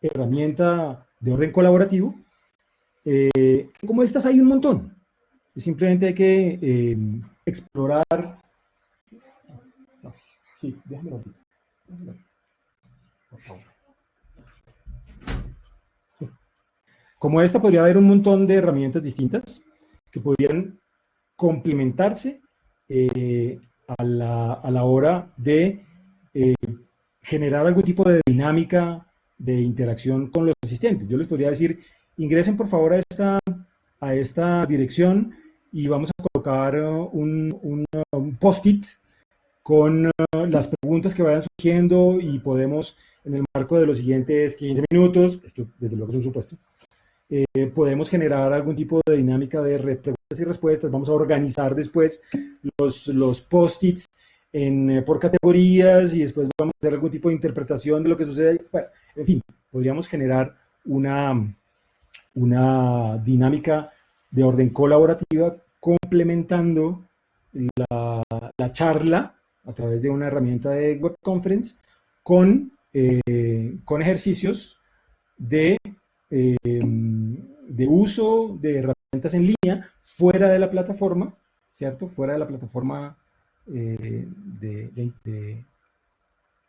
herramienta de orden colaborativo. Como estas hay un montón. Simplemente hay que explorar. No, sí, déjame un ratito. Por favor. Como esta, podría haber un montón de herramientas distintas que podrían complementarse a la hora de eh, generar algún tipo de dinámica de interacción con los asistentes. Yo les podría decir, ingresen por favor a esta dirección y vamos a colocar un post-it con las preguntas que vayan surgiendo y podemos, en el marco de los siguientes 15 minutos, esto desde luego es un supuesto, podemos generar algún tipo de dinámica de preguntas y respuestas. Vamos a organizar después los post-its por categorías y después vamos a hacer algún tipo de interpretación de lo que sucede. Bueno, en fin, podríamos generar una dinámica de orden colaborativa complementando la charla a través de una herramienta de web conference con ejercicios de uso de herramientas en línea fuera de la plataforma, ¿cierto? Fuera de la plataforma de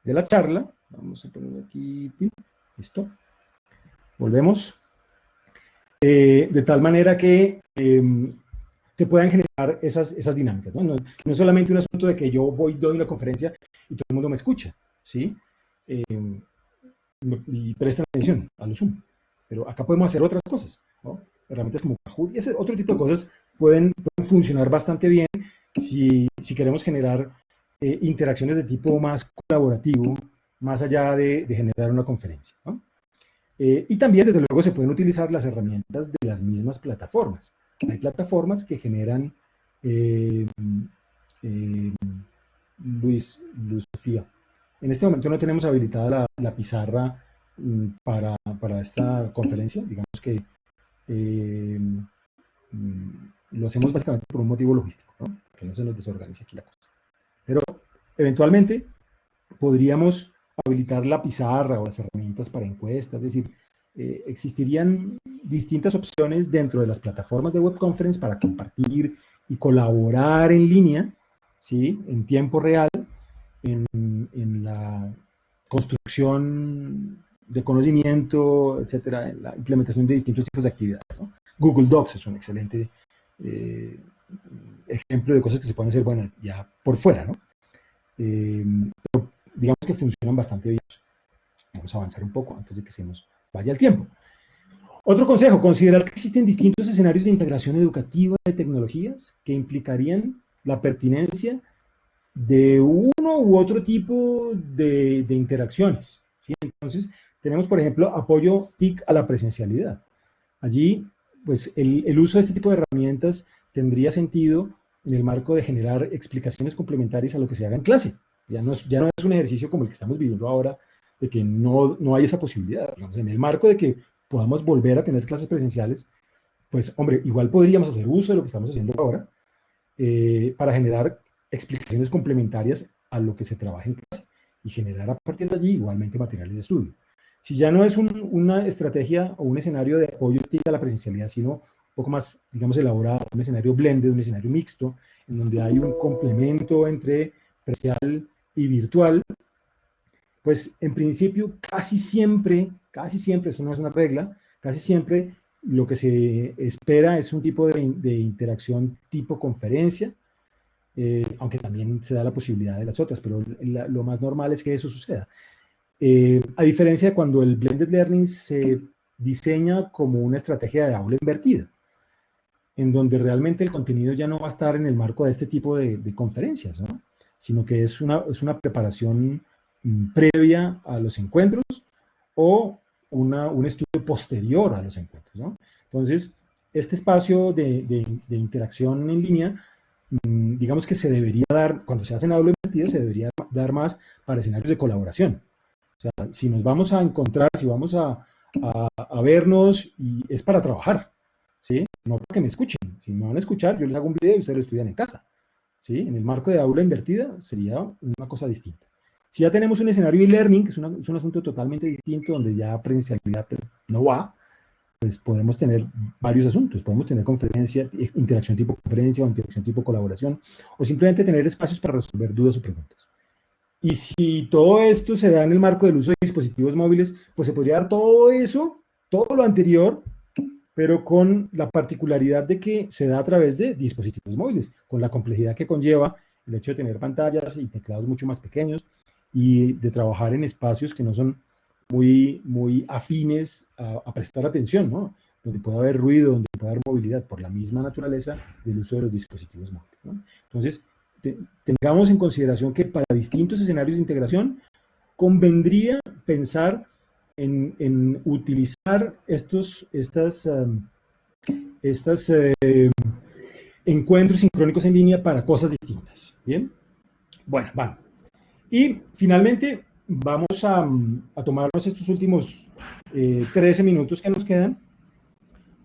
la charla. Vamos a poner aquí, listo. Volvemos. De tal manera que se puedan generar esas dinámicas, ¿no? No es solamente un asunto de que yo doy una conferencia y todo el mundo me escucha, ¿sí? Y presten atención a lo Zoom. Pero acá podemos hacer otras cosas, ¿no? Herramientas como Kahoot y ese otro tipo de cosas pueden funcionar bastante bien si queremos generar interacciones de tipo más colaborativo, más allá de generar una conferencia, ¿no? Y también, desde luego, se pueden utilizar las herramientas de las mismas plataformas. Hay plataformas que generan, eh, eh, Luis Sofía. En este momento no tenemos habilitada la pizarra para esta conferencia. Digamos que eh, lo hacemos básicamente por un motivo logístico, ¿no? Que no se nos desorganice aquí la cosa. Pero eventualmente podríamos habilitar la pizarra o las herramientas para encuestas, es decir, existirían distintas opciones dentro de las plataformas de web conference para compartir y colaborar en línea, ¿sí? En tiempo real, en la construcción de conocimiento, etcétera, en la implementación de distintos tipos de actividades, ¿no? Google Docs es un excelente ejemplo de cosas que se pueden hacer, bueno, ya por fuera, ¿no? Pero digamos que funcionan bastante bien. Vamos a avanzar un poco antes de que se nos vaya el tiempo. Otro consejo, considerar que existen distintos escenarios de integración educativa de tecnologías que implicarían la pertinencia de uno u otro tipo de interacciones, ¿sí? Entonces, tenemos, por ejemplo, apoyo TIC a la presencialidad. Allí, pues, el uso de este tipo de herramientas tendría sentido en el marco de generar explicaciones complementarias a lo que se haga en clase. Ya no es un ejercicio como el que estamos viviendo ahora, de que no hay esa posibilidad. Digamos, en el marco de que podamos volver a tener clases presenciales, pues, hombre, igual podríamos hacer uso de lo que estamos haciendo ahora para generar explicaciones complementarias a lo que se trabaja en clase y generar a partir de allí igualmente materiales de estudio. Si ya no es una estrategia o un escenario de apoyo a la presencialidad, sino un poco más, digamos, elaborado, un escenario blended, un escenario mixto, en donde hay un complemento entre presencial y virtual, pues en principio casi siempre, eso no es una regla, casi siempre lo que se espera es un tipo de interacción tipo conferencia, aunque también se da la posibilidad de las otras, pero lo más normal es que eso suceda. A diferencia de cuando el blended learning se diseña como una estrategia de aula invertida, en donde realmente el contenido ya no va a estar en el marco de este tipo de conferencias, ¿no? Sino que es una preparación previa a los encuentros o un estudio posterior a los encuentros, ¿no? Entonces, este espacio de interacción en línea, digamos que se debería dar, cuando se hacen aula invertida, se debería dar más para escenarios de colaboración. O sea, si nos vamos a encontrar, si vamos a vernos, y es para trabajar, ¿sí? No para que me escuchen. Si me van a escuchar, yo les hago un video y ustedes lo estudian en casa, ¿sí? En el marco de aula invertida sería una cosa distinta. Si ya tenemos un escenario e-learning, que es un asunto totalmente distinto, donde ya presencialidad no va, pues podemos tener varios asuntos. Podemos tener conferencia, interacción tipo conferencia o interacción tipo colaboración, o simplemente tener espacios para resolver dudas o preguntas. Y si todo esto se da en el marco del uso de dispositivos móviles, pues se podría dar todo eso, todo lo anterior, pero con la particularidad de que se da a través de dispositivos móviles, con la complejidad que conlleva el hecho de tener pantallas y teclados mucho más pequeños y de trabajar en espacios que no son muy afines a prestar atención, ¿no? Donde puede haber ruido, donde puede haber movilidad, por la misma naturaleza del uso de los dispositivos móviles, ¿no? Entonces, tengamos en consideración que para distintos escenarios de integración convendría pensar en utilizar estos encuentros sincrónicos en línea para cosas distintas. ¿Bien? Bueno, vamos. Y finalmente vamos a tomarnos estos últimos 13 minutos que nos quedan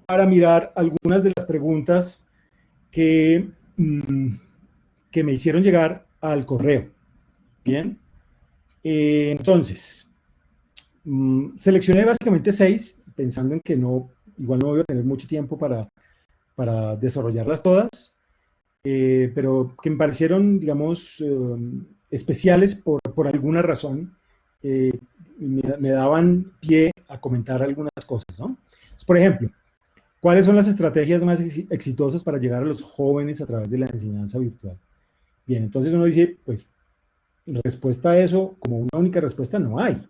para mirar algunas de las preguntas que, que me hicieron llegar al correo. Bien. Entonces, seleccioné básicamente 6, pensando en que igual no voy a tener mucho tiempo para desarrollarlas todas, pero que me parecieron, digamos, especiales por alguna razón, me daban pie a comentar algunas cosas, ¿no? Entonces, por ejemplo, ¿cuáles son las estrategias más exitosas para llegar a los jóvenes a través de la enseñanza virtual? Bien, entonces uno dice, pues, respuesta a eso, como una única respuesta, no hay,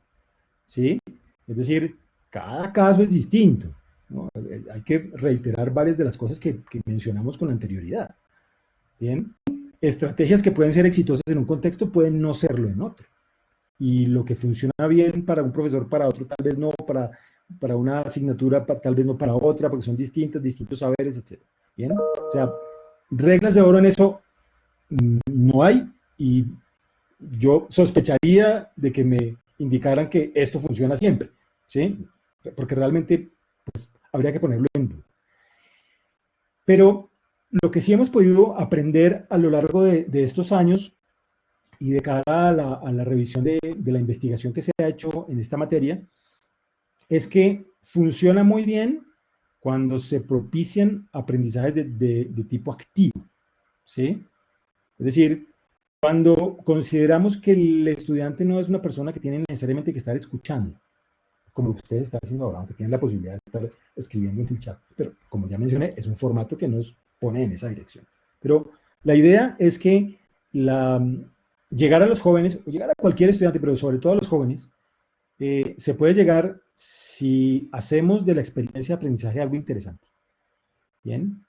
¿sí? Es decir, cada caso es distinto, ¿no? Hay que reiterar varias de las cosas que mencionamos con anterioridad. Bien, estrategias que pueden ser exitosas en un contexto pueden no serlo en otro. Y lo que funciona bien para un profesor, para otro tal vez no, para una asignatura tal vez no para otra, porque son distintos saberes, etc. Bien, o sea, reglas de oro en eso no hay, y yo sospecharía de que me indicaran que esto funciona siempre, ¿sí? Porque realmente, pues, habría que ponerlo en duda. Pero lo que sí hemos podido aprender a lo largo de estos años y de cara a la revisión de la investigación que se ha hecho en esta materia, es que funciona muy bien cuando se propician aprendizajes de tipo activo, ¿sí? Es decir, cuando consideramos que el estudiante no es una persona que tiene necesariamente que estar escuchando, como lo que ustedes están haciendo ahora, aunque tienen la posibilidad de estar escribiendo en el chat, pero como ya mencioné, es un formato que nos pone en esa dirección. Pero la idea es que llegar a los jóvenes, o llegar a cualquier estudiante, pero sobre todo a los jóvenes, se puede llegar si hacemos de la experiencia de aprendizaje algo interesante. Bien,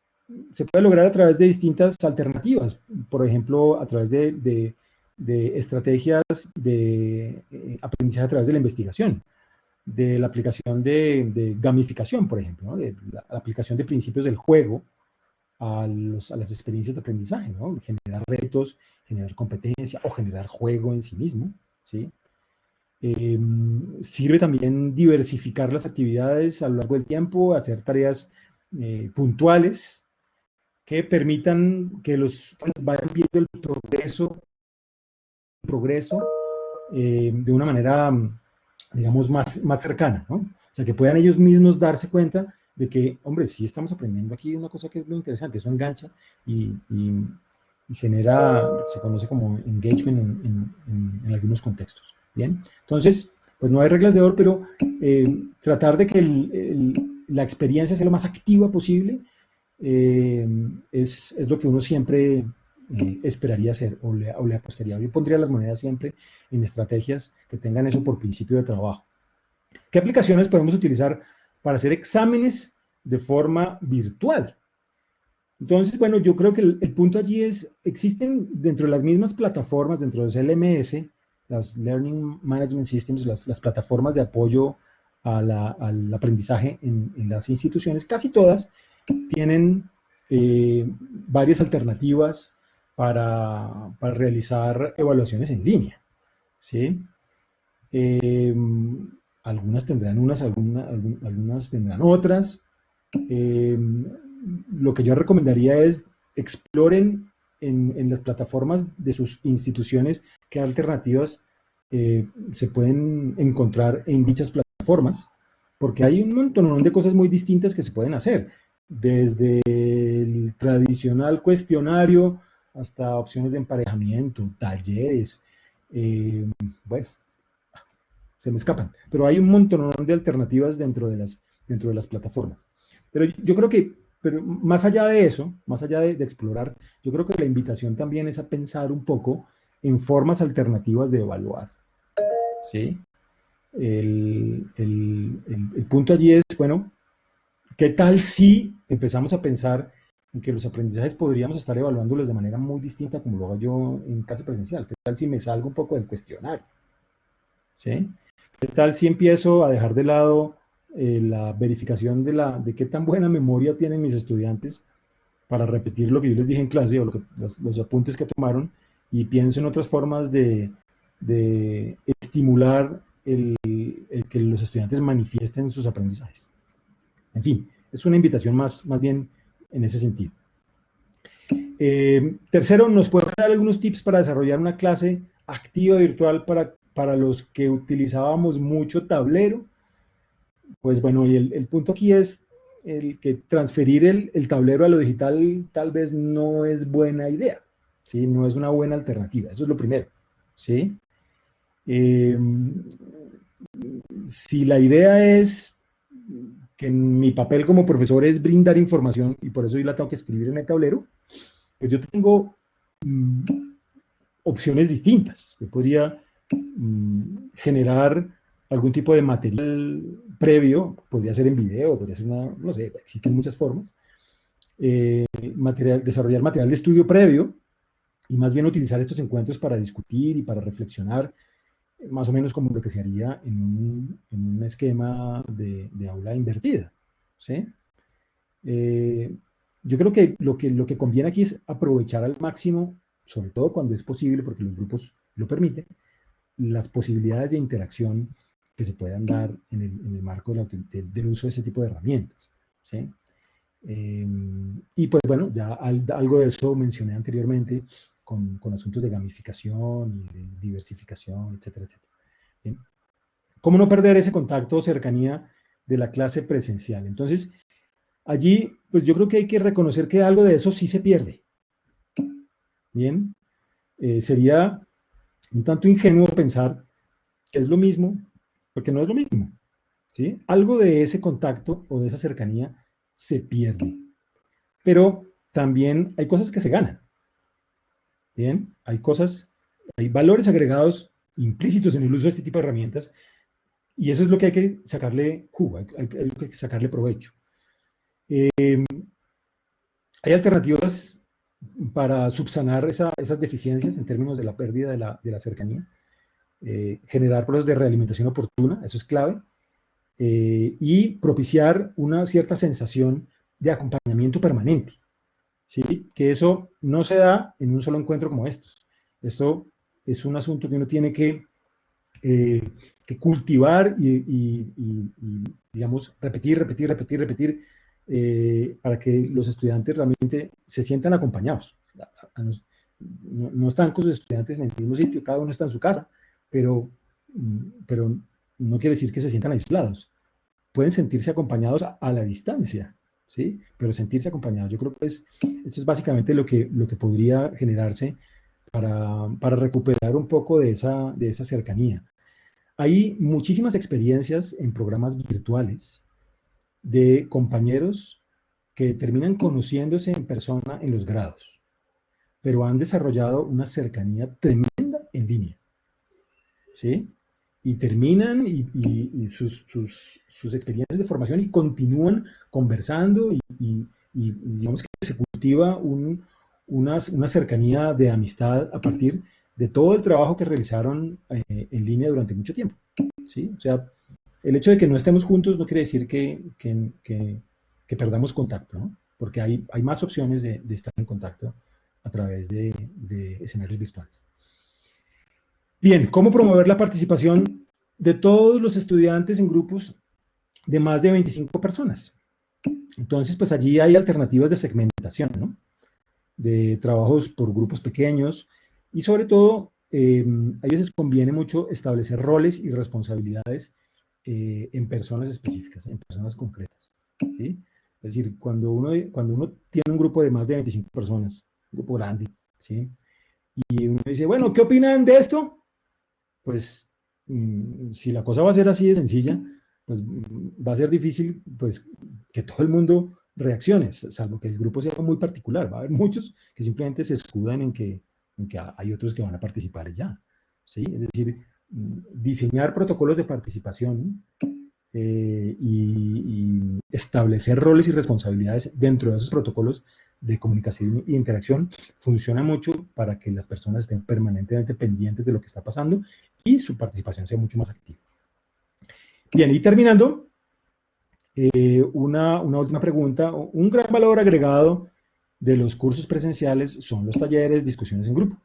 se puede lograr a través de distintas alternativas, por ejemplo, a través de estrategias de aprendizaje a través de la investigación, de la aplicación de gamificación, por ejemplo, ¿no? De la aplicación de principios del juego a las experiencias de aprendizaje, ¿no? Generar retos, generar competencia o generar juego en sí mismo, ¿sí? Sirve también diversificar las actividades a lo largo del tiempo, hacer tareas puntuales que permitan que los vayan viendo el progreso de una manera, digamos, más cercana, ¿no? O sea, que puedan ellos mismos darse cuenta de que, hombre, sí estamos aprendiendo aquí una cosa que es muy interesante, eso engancha y y genera, se conoce como engagement en algunos contextos. Bien, entonces, pues no hay reglas de oro, pero tratar de que la experiencia sea lo más activa posible es lo que uno siempre esperaría hacer o le apostaría. Yo pondría las monedas siempre en estrategias que tengan eso por principio de trabajo. ¿Qué aplicaciones podemos utilizar para hacer exámenes de forma virtual? Entonces, bueno, yo creo que el punto allí es, existen dentro de las mismas plataformas, dentro de los LMS, las Learning Management Systems, las plataformas de apoyo al aprendizaje en las instituciones, casi todas tienen varias alternativas para realizar evaluaciones en línea, ¿sí? Eh, algunas tendrán unas, algunas tendrán otras. Eh, lo que yo recomendaría es exploren en las plataformas de sus instituciones qué alternativas se pueden encontrar en dichas plataformas, porque hay un montón de cosas muy distintas que se pueden hacer, desde el tradicional cuestionario hasta opciones de emparejamiento, talleres, eh, bueno, se me escapan, pero hay un montón de alternativas dentro de las plataformas. Pero yo creo que, pero más allá de eso, más allá de explorar, yo creo que la invitación también es a pensar un poco en formas alternativas de evaluar, ¿sí? El punto allí es, bueno, ¿qué tal si empezamos a pensar en que los aprendizajes podríamos estar evaluándolos de manera muy distinta como lo hago yo en clase presencial? ¿Qué tal si me salgo un poco del cuestionario? ¿Sí? ¿Qué tal si empiezo a dejar de lado la verificación de qué tan buena memoria tienen mis estudiantes para repetir lo que yo les dije en clase o los apuntes que tomaron y pienso en otras formas de estimular el que los estudiantes manifiesten sus aprendizajes? En fin, es una invitación más bien en ese sentido. Tercero, ¿nos puede dar algunos tips para desarrollar una clase activa virtual para los que utilizábamos mucho tablero? Pues bueno, y el punto aquí es el que transferir el tablero a lo digital tal vez no es buena idea, ¿sí? No es una buena alternativa, eso es lo primero, ¿sí? Eh, si la idea es que mi papel como profesor es brindar información y por eso yo la tengo que escribir en el tablero, pues yo tengo opciones distintas. Yo podría generar algún tipo de material previo, podría ser en video, podría ser una, no sé, existen muchas formas. Desarrollar material de estudio previo y más bien utilizar estos encuentros para discutir y para reflexionar, más o menos como lo que se haría en un esquema de aula invertida. ¿Sí? Yo creo que lo que conviene aquí es aprovechar al máximo, sobre todo cuando es posible, porque los grupos lo permiten, las posibilidades de interacción que se puedan dar en el marco del uso de ese tipo de herramientas. ¿Sí? Y pues bueno, ya algo de eso mencioné anteriormente con asuntos de gamificación y de diversificación, etcétera, etcétera. ¿Bien? ¿Cómo no perder ese contacto o cercanía de la clase presencial? Entonces, allí, pues yo creo que hay que reconocer que algo de eso sí se pierde. Bien, sería un tanto ingenuo pensar que es lo mismo, porque no es lo mismo. ¿Sí? Algo de ese contacto o de esa cercanía se pierde. Pero también hay cosas que se ganan. Bien, hay valores agregados implícitos en el uso de este tipo de herramientas y eso es lo que hay que sacarle jugo, hay que sacarle provecho. Hay alternativas para subsanar esas deficiencias en términos de la pérdida de la cercanía. Generar procesos de realimentación oportuna, eso es clave, y propiciar una cierta sensación de acompañamiento permanente, ¿sí? Que eso no se da en un solo encuentro como estos. Esto es un asunto que uno tiene que cultivar y, digamos, repetir, para que los estudiantes realmente se sientan acompañados. No están con sus estudiantes en el mismo sitio, cada uno está en su casa, pero no quiere decir que se sientan aislados. Pueden sentirse acompañados a la distancia, ¿sí? Pero sentirse acompañado. Yo creo que esto es básicamente lo que podría generarse para recuperar un poco de esa cercanía. Hay muchísimas experiencias en programas virtuales de compañeros que terminan conociéndose en persona en los grados, pero han desarrollado una cercanía tremenda en línea, ¿sí? Y terminan sus experiencias de formación y continúan conversando y digamos que se cultiva una cercanía de amistad a partir de todo el trabajo que realizaron en línea durante mucho tiempo, ¿sí? O sea, el hecho de que no estemos juntos no quiere decir que perdamos contacto, ¿no? Porque hay más opciones de estar en contacto a través de escenarios virtuales. Bien, ¿cómo promover la participación de todos los estudiantes en grupos de más de 25 personas? Entonces, pues allí hay alternativas de segmentación, ¿no? De trabajos por grupos pequeños y sobre todo, a veces conviene mucho establecer roles y responsabilidades en personas específicas, en personas concretas, ¿sí? Es decir, cuando uno tiene un grupo de más de 25 personas, un grupo grande, ¿sí? Y uno dice, bueno, ¿qué opinan de esto? Pues si la cosa va a ser así de sencilla, pues va a ser difícil pues que todo el mundo reaccione, salvo que el grupo sea muy particular. Va a haber muchos que simplemente se escudan en que hay otros que van a participar ya. ¿Sí? Es decir, diseñar protocolos de participación y establecer roles y responsabilidades dentro de esos protocolos de comunicación e interacción funciona mucho para que las personas estén permanentemente pendientes de lo que está pasando y su participación sea mucho más activa. Bien, y terminando, una última pregunta. Un gran valor agregado de los cursos presenciales son los talleres, discusiones en grupo,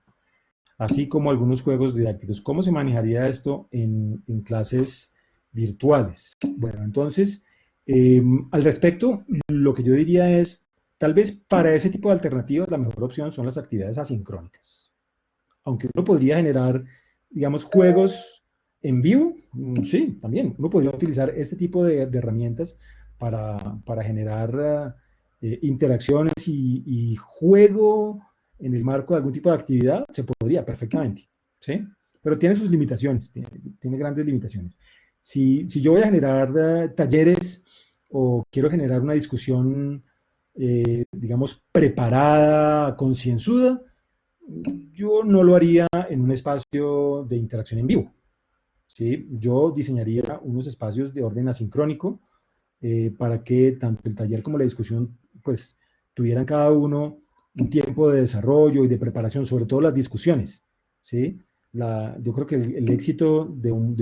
así como algunos juegos didácticos. ¿Cómo se manejaría esto en clases virtuales? Bueno, entonces, al respecto, lo que yo diría es, tal vez para ese tipo de alternativas, la mejor opción son las actividades asincrónicas. Aunque uno podría generar, digamos, juegos en vivo, sí, también. Uno podría utilizar este tipo de herramientas para generar interacciones y juego en el marco de algún tipo de actividad, se podría perfectamente, ¿sí? Pero tiene sus limitaciones, tiene grandes limitaciones. Si yo voy a generar talleres o quiero generar una discusión, digamos, preparada, concienzuda, yo no lo haría en un espacio de interacción en vivo, ¿sí? Yo diseñaría unos espacios de orden asincrónico para que tanto el taller como la discusión pues tuvieran cada uno un tiempo de desarrollo y de preparación, sobre todo las discusiones, ¿sí? Yo creo que el éxito de un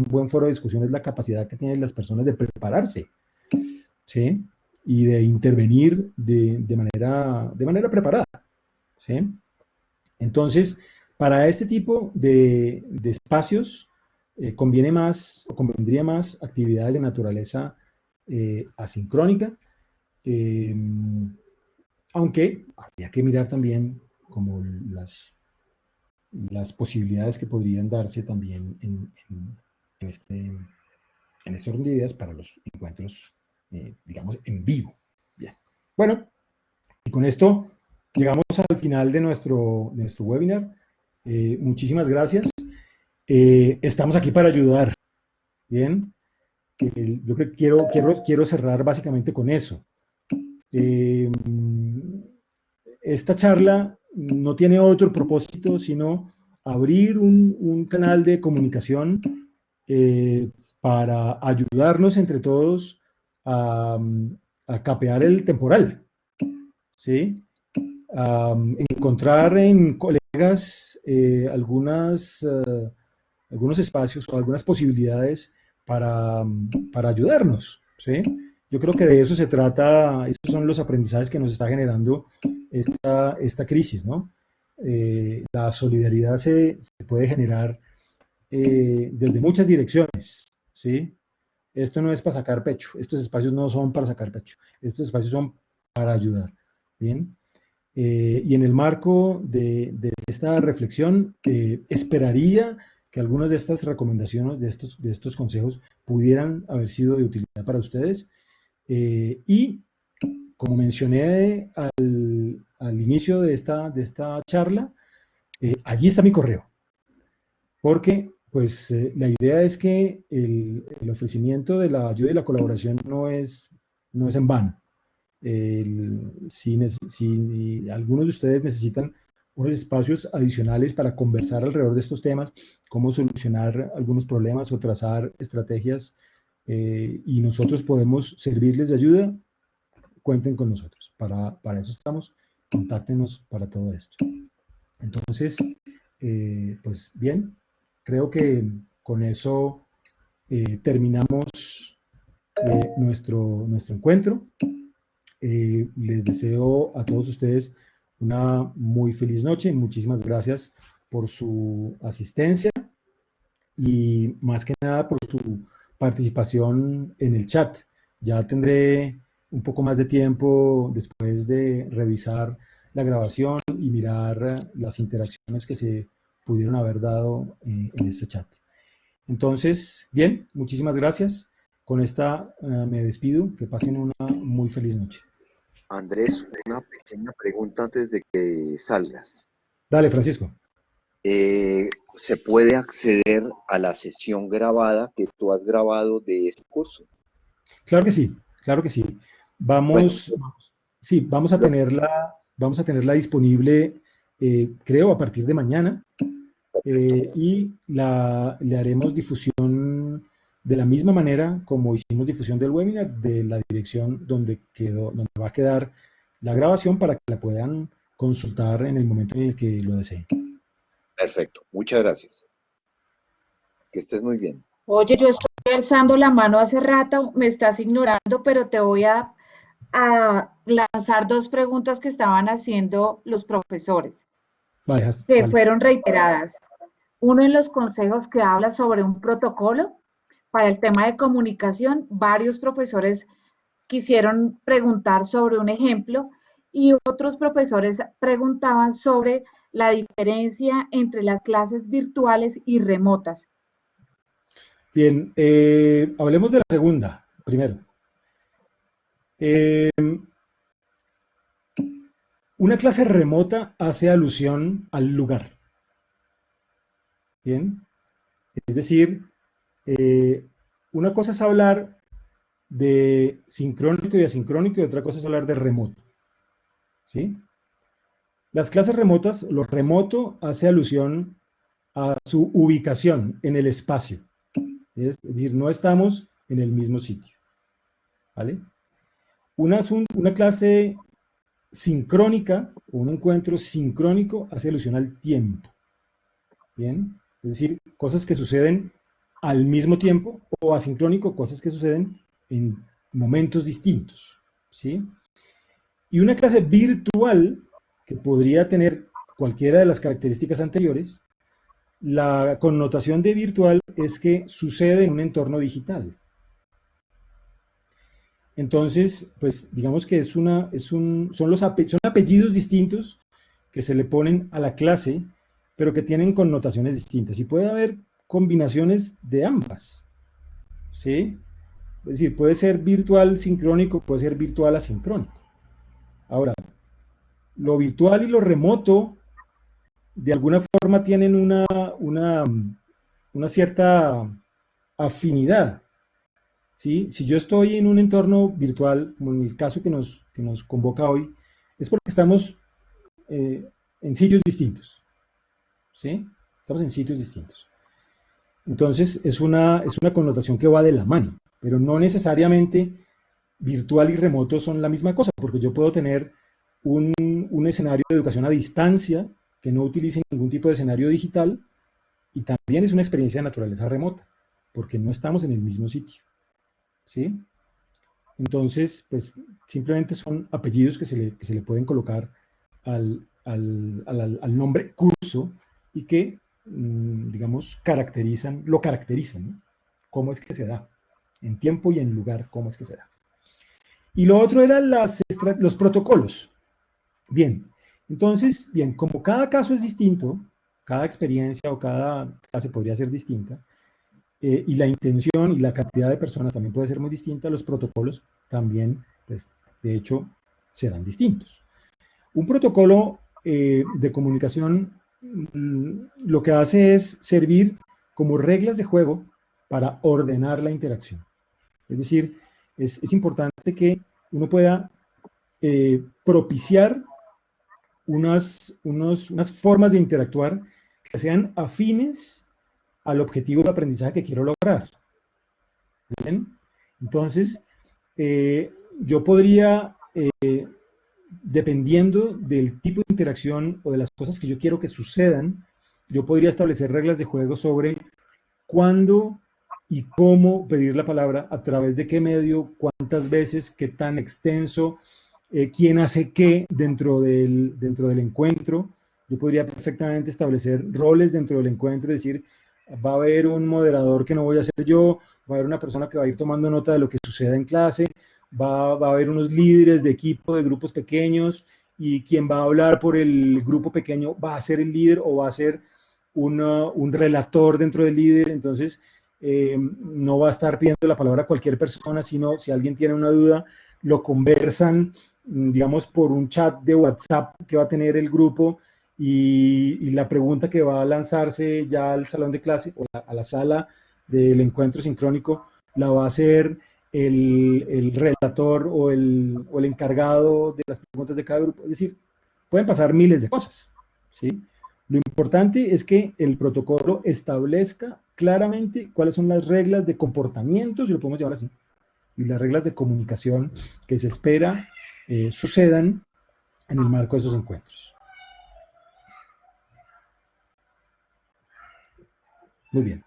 buen foro de discusión es la capacidad que tienen las personas de prepararse, ¿sí? Y de intervenir de manera preparada, ¿sí? Entonces, para este tipo de espacios, conviene más, o convendría más actividades de naturaleza asincrónica, eh, aunque habría que mirar también como las posibilidades que podrían darse también en este, en este orden de ideas para los encuentros, digamos, en vivo. Bien. Bueno, y con esto llegamos al final de nuestro webinar. Muchísimas gracias. Estamos aquí para ayudar. Bien. Yo quiero cerrar básicamente con eso. Eh, Esta charla no tiene otro propósito sino abrir un canal de comunicación eh, para ayudarnos entre todos a, a capear el temporal, ¿sí? Encontrar en colegas algunos espacios o algunas posibilidades para ayudarnos, ¿sí? Yo creo que de eso se trata, esos son los aprendizajes que nos está generando esta crisis, ¿no? La solidaridad se puede generar desde muchas direcciones, ¿sí? Esto no es para sacar pecho, estos espacios no son para sacar pecho, estos espacios son para ayudar, ¿bien? Y en el marco de esta reflexión, esperaría que algunas de estas recomendaciones, de estos consejos, pudieran haber sido de utilidad para ustedes. Y como mencioné al inicio de esta charla, allí está mi correo, porque pues la idea es que el ofrecimiento de la ayuda y la colaboración no es en vano. Si algunos de ustedes necesitan unos espacios adicionales para conversar alrededor de estos temas, cómo solucionar algunos problemas o trazar estrategias, y nosotros podemos servirles de ayuda, cuenten con nosotros. Para eso estamos, contáctenos para todo esto. Entonces, pues bien, creo que con eso terminamos nuestro encuentro. Les deseo a todos ustedes una muy feliz noche. Muchísimas gracias por su asistencia y más que nada por su participación en el chat. Ya tendré un poco más de tiempo después de revisar la grabación y mirar las interacciones que se pudieron haber dado en este chat. Entonces, bien, muchísimas gracias. Con esta me despido. Que pasen una muy feliz noche. Andrés, una pequeña pregunta antes de que salgas. Dale, Francisco. ¿Se puede acceder a la sesión grabada que tú has grabado de este curso? Claro que sí, claro que sí. Bueno, Sí, vamos a tenerla disponible, creo, a partir de mañana, y le haremos difusión de la misma manera como hicimos difusión del webinar, de la dirección donde va a quedar la grabación para que la puedan consultar en el momento en el que lo deseen. perfecto. Muchas gracias. Que estés muy bien. Oye, yo estoy alzando la mano hace rato, me estás ignorando, pero te voy a lanzar dos preguntas que estaban haciendo los profesores, Vale, que vale. fueron reiteradas. Uno en los consejos que habla sobre un protocolo para el tema de comunicación. Varios profesores quisieron preguntar sobre un ejemplo y otros profesores preguntaban sobre la diferencia entre las clases virtuales y remotas. Bien, hablemos de la segunda primero. Una clase remota hace alusión al lugar. Bien, es decir, una cosa es hablar de sincrónico y asincrónico y otra cosa es hablar de remoto. ¿Sí? Las clases remotas, lo remoto hace alusión a su ubicación en el espacio. Es decir, no estamos en el mismo sitio. ¿Vale? Una clase sincrónica o un encuentro sincrónico hace alusión al tiempo. ¿Bien? Es decir, cosas que suceden al mismo tiempo, o asincrónico, cosas que suceden en momentos distintos. ¿Sí? Y una clase virtual, que podría tener cualquiera de las características anteriores, la connotación de virtual es que sucede en un entorno digital. Entonces, pues digamos que son apellidos distintos que se le ponen a la clase, pero que tienen connotaciones distintas. Y puede haber combinaciones de ambas. ¿Sí? Es decir, puede ser virtual sincrónico, puede ser virtual asincrónico. Ahora, lo virtual y lo remoto de alguna forma tienen una cierta afinidad. ¿Sí? Si yo estoy en un entorno virtual, como en el caso que nos convoca hoy, es porque estamos en sitios distintos. ¿Sí? Estamos en sitios distintos. Entonces, es una connotación que va de la mano, pero no necesariamente virtual y remoto son la misma cosa, porque yo puedo tener un escenario de educación a distancia que no utilice ningún tipo de escenario digital, y también es una experiencia de naturaleza remota, porque no estamos en el mismo sitio. ¿Sí? Entonces, pues simplemente son apellidos que se le pueden colocar al nombre curso y que, digamos, lo caracterizan, ¿no? ¿Cómo es que se da? En tiempo y en lugar, ¿cómo es que se da? Y lo otro eran los protocolos. Bien, entonces, bien, como cada caso es distinto, cada experiencia o cada clase podría ser distinta, y la intención y la cantidad de personas también puede ser muy distinta, los protocolos también, pues, de hecho, serán distintos. Un protocolo de comunicación lo que hace es servir como reglas de juego para ordenar la interacción. Es decir, es importante que uno pueda propiciar unas formas de interactuar que sean afines al objetivo de aprendizaje que quiero lograr. ¿Bien? Entonces, yo podría, dependiendo del tipo de interacción o de las cosas que yo quiero que sucedan, yo podría establecer reglas de juego sobre cuándo y cómo pedir la palabra, a través de qué medio, cuántas veces, qué tan extenso, quién hace qué dentro del encuentro. Yo podría perfectamente establecer roles dentro del encuentro, es decir, va a haber un moderador que no voy a ser yo, va a haber una persona que va a ir tomando nota de lo que suceda en clase, va a haber unos líderes de equipo, de grupos pequeños, y quien va a hablar por el grupo pequeño va a ser el líder o va a ser un relator dentro del líder. Entonces, no va a estar pidiendo la palabra a cualquier persona, sino si alguien tiene una duda, lo conversan, digamos, por un chat de WhatsApp que va a tener el grupo, y la pregunta que va a lanzarse ya al salón de clase o a la sala del encuentro sincrónico la va a hacer el relator o el encargado de las preguntas de cada grupo. Es decir, pueden pasar miles de cosas, ¿sí? Lo importante es que el protocolo establezca claramente cuáles son las reglas de comportamiento, si lo podemos llamar así, y las reglas de comunicación que se espera sucedan en el marco de esos encuentros. Muy bien.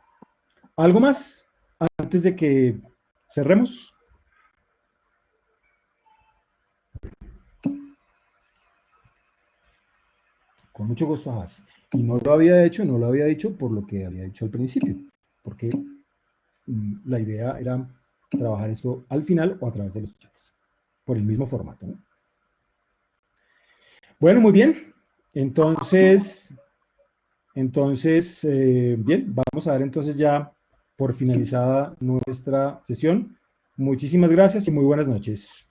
¿Algo más antes de que cerremos? Con mucho gusto, Haz. Y no lo había hecho, no lo había dicho por lo que había dicho al principio, porque la idea era trabajar esto al final o a través de los chats, por el mismo formato, ¿no? Bueno, muy bien. Entonces, bien, vamos a dar entonces ya por finalizada nuestra sesión. Muchísimas gracias y muy buenas noches.